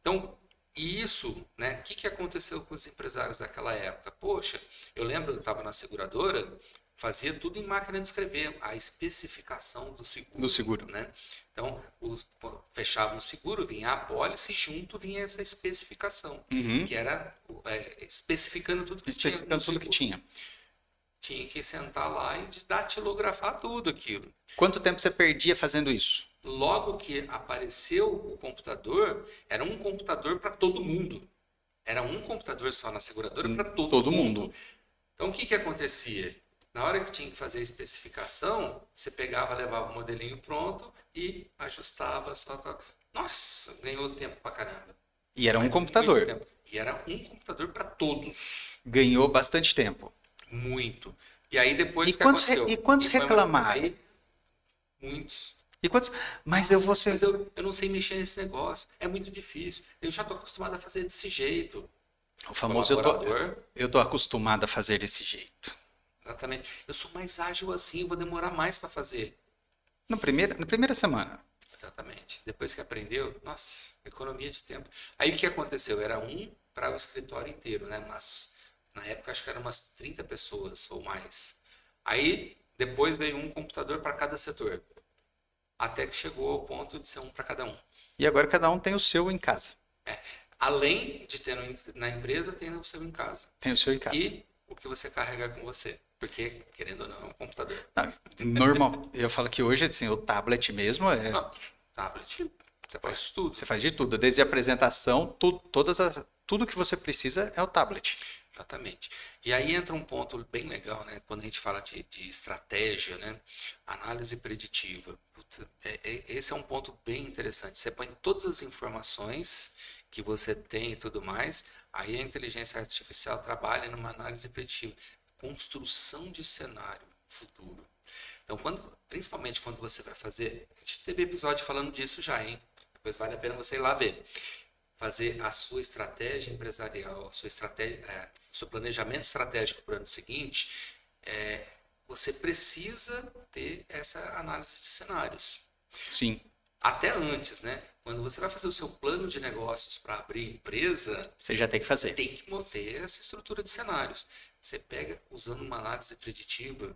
B: Então, e isso, né? O que aconteceu com os empresários daquela época? Poxa, eu lembro, eu estava na seguradora, fazia tudo em máquina de escrever, a especificação do seguro.
A: Do seguro.
B: Né? Então, fechava um seguro, vinha a apólice e junto vinha essa especificação, que era especificando tudo que
A: Especificando tudo que tinha.
B: Tinha que sentar lá e datilografar tudo aquilo.
A: Quanto tempo você perdia fazendo isso?
B: Logo que apareceu o computador, era um computador para todo mundo. Era um computador só na seguradora para todo mundo. Então, o que acontecia? Na hora que tinha que fazer a especificação, você pegava, levava o modelinho pronto e ajustava. Nossa, ganhou tempo pra caramba.
A: E era um computador.
B: E era um computador para todos.
A: Ganhou bastante tempo.
B: Muito. E aí depois
A: aconteceu? E quantos reclamaram?
B: Aí, muitos.
A: E quantos? Mas
B: eu não sei mexer nesse negócio. É muito difícil. Eu já estou acostumado a fazer desse jeito.
A: O famoso eu tô acostumado a fazer desse jeito.
B: Exatamente. Eu sou mais ágil assim, vou demorar mais para fazer.
A: Na primeira semana.
B: Exatamente. Depois que aprendeu, nossa, economia de tempo. Aí o que aconteceu? Era um para o escritório inteiro, né? Mas na época acho que eram umas 30 pessoas ou mais. Aí depois veio um computador para cada setor. Até que chegou ao ponto de ser um para cada um.
A: E agora cada um tem o seu em casa.
B: Além de ter na empresa, tem o seu em casa.
A: Tem o seu em casa.
B: E o que você carrega com você. Porque, querendo ou não, é um computador.
A: Não, normal. Eu falo que hoje, assim, o tablet mesmo é...
B: Não, tablet, você faz de tudo.
A: Você faz de tudo. Desde a apresentação, tudo que você precisa é o tablet.
B: Exatamente. E aí entra um ponto bem legal, né? Quando a gente fala de estratégia, né? Análise preditiva. Putz, esse é um ponto bem interessante. Você põe todas as informações que você tem e tudo mais, aí a inteligência artificial trabalha numa análise preditiva. Construção de cenário futuro. Então, principalmente quando você vai fazer... A gente teve episódio falando disso já, hein? Depois vale a pena você ir lá ver. Fazer a sua estratégia empresarial, seu planejamento estratégico para o ano seguinte, você precisa ter essa análise de cenários.
A: Sim.
B: Até antes, né? Quando você vai fazer o seu plano de negócios para abrir empresa,
A: você já tem que fazer.
B: Tem que ter essa estrutura de cenários. Você pega usando uma análise preditiva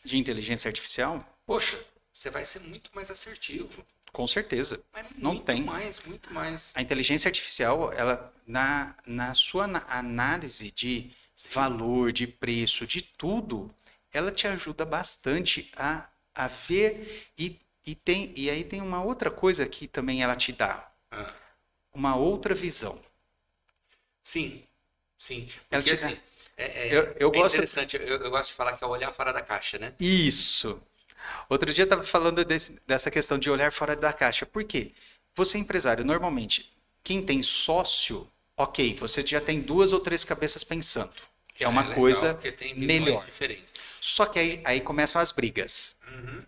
A: de inteligência artificial,
B: poxa, você vai ser muito mais assertivo.
A: Com certeza.
B: Mas
A: não tem.
B: Muito mais.
A: A inteligência artificial, ela na sua análise de valor, de preço, de tudo, ela te ajuda bastante a ver e aí tem uma outra coisa que também ela te dá. Uma outra visão.
B: Sim.
A: Porque
B: assim,
A: eu gosto...
B: interessante, eu gosto de falar que é olhar fora da caixa, né?
A: Isso. Outro dia eu estava falando dessa questão de olhar fora da caixa. Por quê? Você é empresário, normalmente, quem tem sócio, ok, você já tem duas ou três cabeças pensando. É
B: Já é
A: uma
B: legal,
A: coisa
B: porque tem visões
A: melhor.
B: diferentes.
A: Só que aí começam as brigas.
B: Uhum.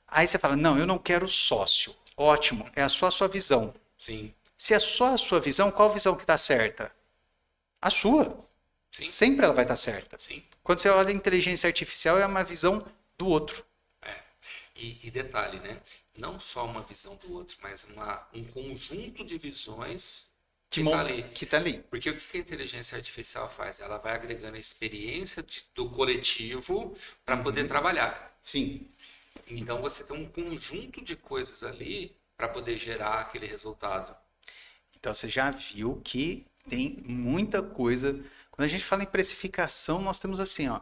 A: Aí você fala, não, eu não quero sócio. Ótimo, é só a sua visão.
B: Sim,
A: Se é só a sua visão, qual visão que está certa? A sua.
B: sim,
A: Sempre ela vai estar certa.
B: sim.
A: Quando você olha a inteligência artificial, é uma visão do outro.
B: É. E detalhe, né? Não só uma visão do outro, mas um conjunto de visões
A: Que
B: que está
A: monta,
B: ali.
A: que tá ali.
B: Porque o que a inteligência artificial faz? Ela vai agregando a experiência do coletivo para poder trabalhar.
A: Sim.
B: Então você tem um conjunto de coisas ali para poder gerar aquele resultado.
A: Então você já viu que tem muita coisa. Quando a gente fala em precificação, nós temos assim, ó,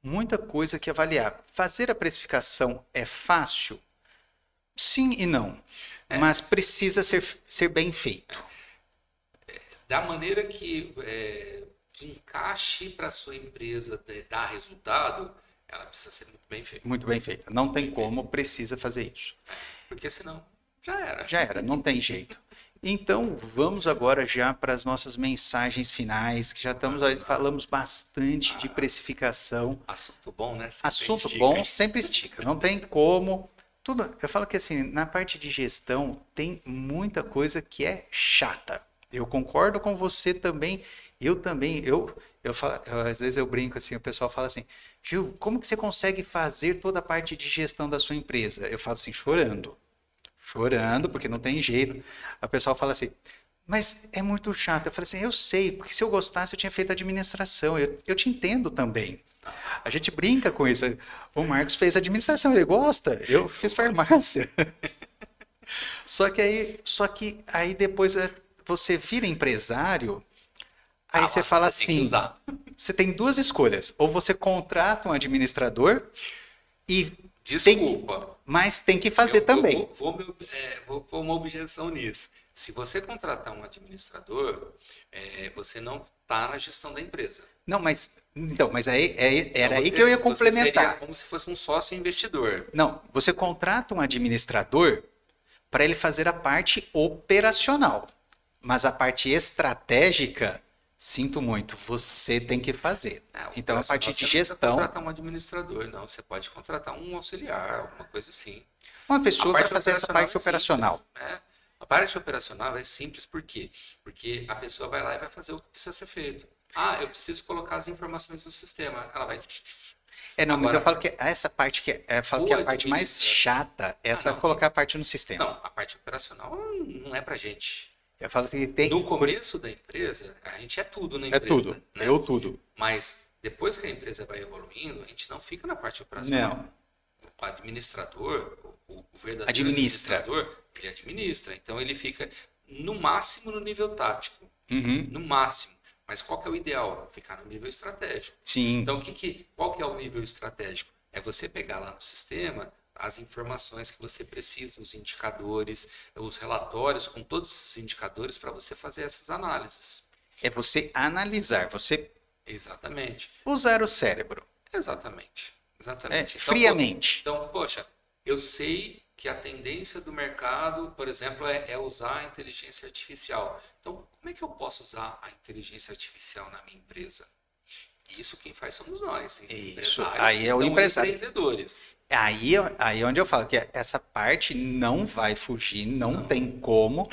A: muita coisa que avaliar. Fazer a precificação é fácil? Sim e não. Mas precisa ser bem feito.
B: Da maneira que encaixe para a sua empresa dar resultado, ela precisa ser muito bem feita.
A: Muito bem feita. Não tem como, precisa fazer isso.
B: Porque senão, já era.
A: Já era, não tem jeito. Então, vamos agora já para as nossas mensagens finais, que já estamos aí, falamos bastante de precificação.
B: Assunto bom, né? Sempre
A: Assunto
B: estica.
A: bom sempre estica, não tem como. Tudo, eu falo que assim, na parte de gestão tem muita coisa que é chata. Eu concordo com você também. Eu também, às vezes eu brinco assim, o pessoal fala assim, Gil, como que você consegue fazer toda a parte de gestão da sua empresa? Eu falo assim, chorando. Chorando, porque não tem jeito. A pessoa fala assim, mas é muito chato. Eu falei assim, eu sei, porque se eu gostasse eu tinha feito administração. Eu te entendo também. A gente brinca com isso. O Marcos fez administração, ele gosta. Eu fiz farmácia. Só que aí depois você vira empresário, aí você fala
B: Você tem que
A: assim,
B: usar.
A: você tem duas escolhas. Ou você contrata um administrador e
B: Desculpa.
A: mas tem que fazer
B: Eu
A: também.
B: vou pôr uma objeção nisso. Se você contratar um administrador, você não está na gestão da empresa.
A: Não, mas era
B: Então
A: aí que eu ia
B: você seria
A: complementar.
B: como se fosse um sócio investidor.
A: Não, você contrata um administrador para ele fazer a parte operacional, mas a parte estratégica, sinto muito, você tem que fazer. Então a parte de
B: Você não precisa
A: gestão,
B: contratar um administrador, não. Você pode contratar um auxiliar, alguma coisa assim.
A: uma
B: A
A: pessoa vai
B: parte
A: fazer essa parte
B: é
A: operacional.
B: simples, né? A parte operacional é simples por quê? Porque a pessoa vai lá e vai fazer o que precisa ser feito. Ah, eu preciso colocar as informações no sistema. Ela vai.
A: Não, mas eu
B: Agora,
A: falo que essa parte falo que é a parte mais
B: administrador.
A: chata, essa é
B: não.
A: colocar a parte no sistema.
B: Não, a parte operacional não é pra gente.
A: Eu falo assim, tem
B: No começo da empresa, a gente é tudo na
A: é
B: empresa.
A: tudo,
B: Né?
A: eu tudo.
B: Mas depois que a empresa vai evoluindo, a gente não fica na parte operacional.
A: Não.
B: O administrador, o verdadeiro
A: Administra.
B: administrador, ele administra. Então ele fica no máximo no nível tático.
A: Uhum.
B: No máximo. Mas qual que é o ideal? Ficar no nível estratégico.
A: Sim.
B: Então qual que é o nível estratégico? É você pegar lá no sistema as informações que você precisa, os indicadores, os relatórios com todos esses indicadores para você fazer essas análises.
A: É você analisar, você
B: Exatamente.
A: usar o cérebro.
B: Exatamente. Exatamente.
A: Friamente.
B: Então, poxa, eu sei que a tendência do mercado, por exemplo, é usar a inteligência artificial. Então, como é que eu posso usar a inteligência artificial na minha empresa? Isso quem faz somos nós,
A: Isso,
B: empresários,
A: aí
B: que
A: é o
B: são
A: empresário.
B: empreendedores.
A: Aí é onde eu falo que essa parte não vai fugir, não tem como,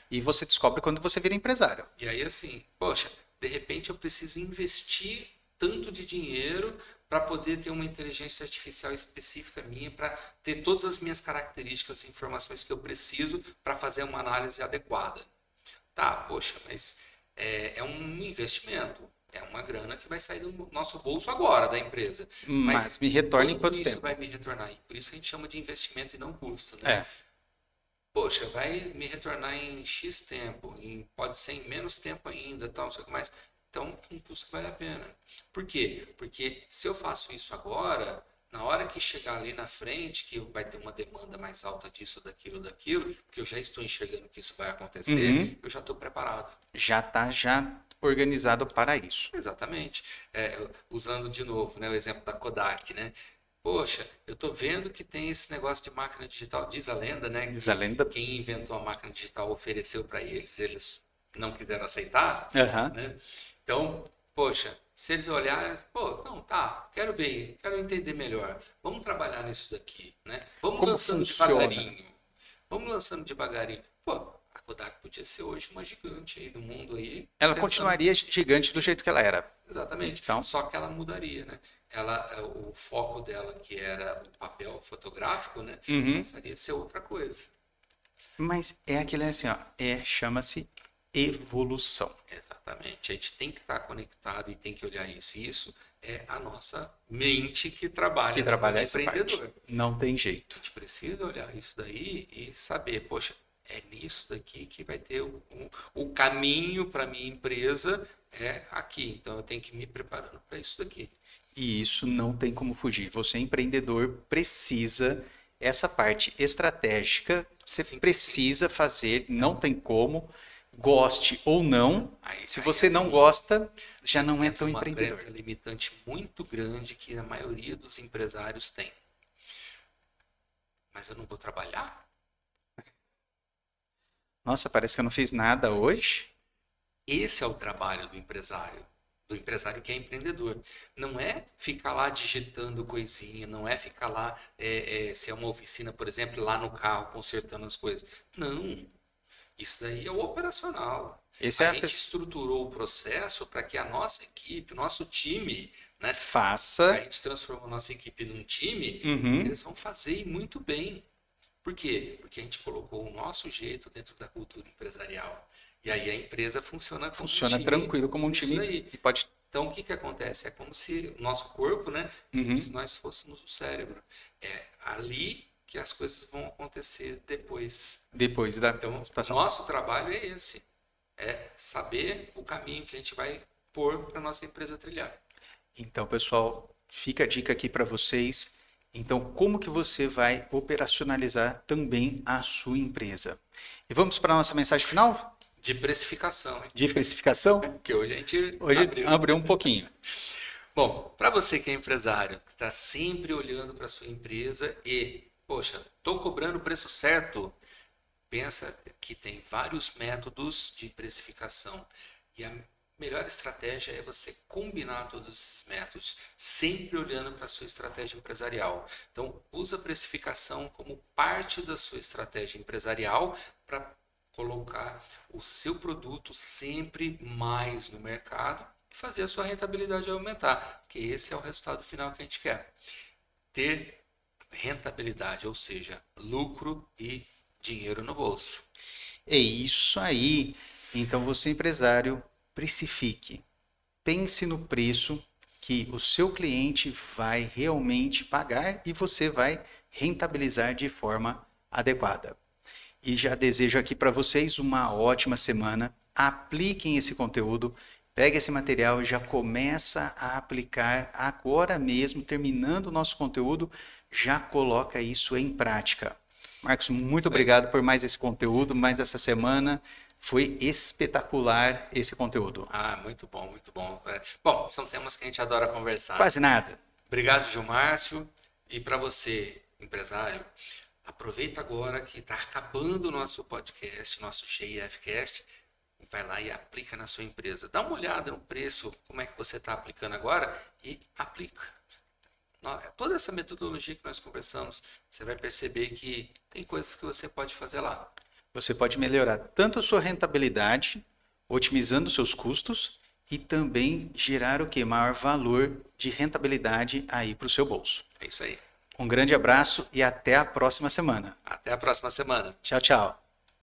A: e você descobre quando você vira empresário.
B: E aí, assim, poxa, de repente eu preciso investir tanto de dinheiro para poder ter uma inteligência artificial específica minha, para ter todas as minhas características e informações que eu preciso para fazer uma análise adequada. Tá, poxa, mas é um investimento. É uma grana que vai sair do nosso bolso agora, da empresa.
A: Mas me retorna em
B: quando
A: quanto
B: isso
A: tempo?
B: vai me retornar? E por isso a gente chama de investimento e não custo, né?
A: É.
B: Poxa, vai me retornar em X tempo, pode ser em menos tempo ainda, tal, não sei o que mais. Então, é um custo que vale a pena. Por quê? Porque se eu faço isso agora, na hora que chegar ali na frente, que vai ter uma demanda mais alta disso, daquilo, porque eu já estou enxergando que isso vai acontecer, eu já estou preparado.
A: Já está organizado para isso.
B: Exatamente. Usando de novo, né, o exemplo da Kodak, né? Poxa, eu tô vendo que tem esse negócio de máquina digital, diz a lenda, né?
A: Diz a lenda.
B: Quem inventou a máquina digital ofereceu para eles, eles não quiseram aceitar,
A: Aham.
B: né? Então, poxa, se eles olharem, pô, não, tá, quero ver, quero entender melhor. Vamos trabalhar nisso daqui, né? Vamos
A: Como
B: lançando
A: funciona?
B: devagarinho. Vamos lançando devagarinho. Pô, a Kodak podia ser hoje uma gigante aí do mundo aí,
A: Ela
B: pensando.
A: continuaria gigante do jeito que ela era.
B: Exatamente.
A: Então,
B: Só que ela mudaria, né? Ela, o foco dela, que era o papel fotográfico, né? Passaria a ser outra coisa.
A: mas é aquele assim, ó, chama-se evolução.
B: Exatamente. A gente tem que estar conectado e tem que olhar isso. E isso é a nossa mente que trabalha
A: Que
B: no
A: trabalha
B: mundo
A: essa
B: empreendedor.
A: parte. Não tem
B: A
A: jeito.
B: gente precisa olhar isso daí e saber, poxa, é nisso daqui que vai ter o caminho para minha empresa é aqui. Então eu tenho que ir me preparando para isso daqui.
A: E isso não tem como fugir. Você, empreendedor, precisa essa parte estratégica, você
B: Sim.
A: precisa fazer, não tem como, goste ou não.
B: Aí-
A: Se
B: aí
A: você
B: entra
A: não gosta, já não é
B: entra
A: tão
B: uma
A: empreendedor.
B: crença limitante muito grande que a maioria dos empresários tem. Mas eu não vou trabalhar?
A: Nossa, parece que eu não fiz nada hoje.
B: Esse é o trabalho do empresário que é empreendedor. Não é ficar lá digitando coisinha, não é ficar lá, se é uma oficina, por exemplo, lá no carro consertando as coisas. Não. Isso daí é o operacional.
A: Esse é
B: A
A: a
B: gente
A: pessoa.
B: estruturou o processo para que a nossa equipe, o nosso time, né? Se a
A: Faça.
B: gente transforma a nossa equipe num time,
A: Uhum.
B: eles vão fazer e muito bem. Por quê? Porque a gente colocou o nosso jeito dentro da cultura empresarial. E aí a empresa funciona como um
A: Funciona
B: time.
A: tranquilo como um
B: Isso
A: time
B: daí.
A: e pode.
B: Então, o que que acontece? É como se o nosso corpo, né?
A: Uhum.
B: Como se nós fôssemos o cérebro. É ali que as coisas vão acontecer depois.
A: Depois da
B: Então, o
A: situação.
B: nosso trabalho é esse. É saber o caminho que a gente vai pôr para nossa empresa trilhar.
A: Então, pessoal, fica a dica aqui para vocês. Então, como que você vai operacionalizar também a sua empresa? E vamos para a nossa mensagem final
B: De precificação, hein?
A: de precificação?
B: Que hoje a gente
A: Hoje
B: abriu.
A: abriu um pouquinho.
B: Bom, para você que é empresário, que está sempre olhando para a sua empresa e, poxa, estou cobrando o preço certo, pensa que tem vários métodos de precificação. E a melhor estratégia é você combinar todos esses métodos, sempre olhando para a sua estratégia empresarial. Então, usa a precificação como parte da sua estratégia empresarial para colocar o seu produto sempre mais no mercado e fazer a sua rentabilidade aumentar, que esse é o resultado final que a gente quer. Ter rentabilidade, ou seja, lucro e dinheiro no bolso.
A: É isso aí. Então, você, empresário, precifique. Pense no preço que o seu cliente vai realmente pagar e você vai rentabilizar de forma adequada. E já desejo aqui para vocês uma ótima semana. Apliquem esse conteúdo, pegue esse material e já começa a aplicar agora mesmo, terminando o nosso conteúdo, já coloca isso em prática. Marcos, muito obrigado por mais esse conteúdo, mais essa semana. Foi espetacular esse conteúdo.
B: Ah, muito bom, muito bom. Bom, são temas que a gente adora conversar.
A: Quase nada.
B: Obrigado, Gilmárcio. E para você, empresário, aproveita agora que está acabando o nosso podcast, nosso GIFcast, vai lá e aplica na sua empresa. Dá uma olhada no preço, como é que você está aplicando agora e aplica. Toda essa metodologia que nós conversamos, você vai perceber que tem coisas que você pode fazer lá.
A: Você pode melhorar tanto a sua rentabilidade, otimizando seus custos e também gerar o que? Maior valor de rentabilidade aí para o seu bolso.
B: É isso aí.
A: Um grande abraço e até a próxima semana.
B: Até a próxima semana.
A: Tchau, tchau.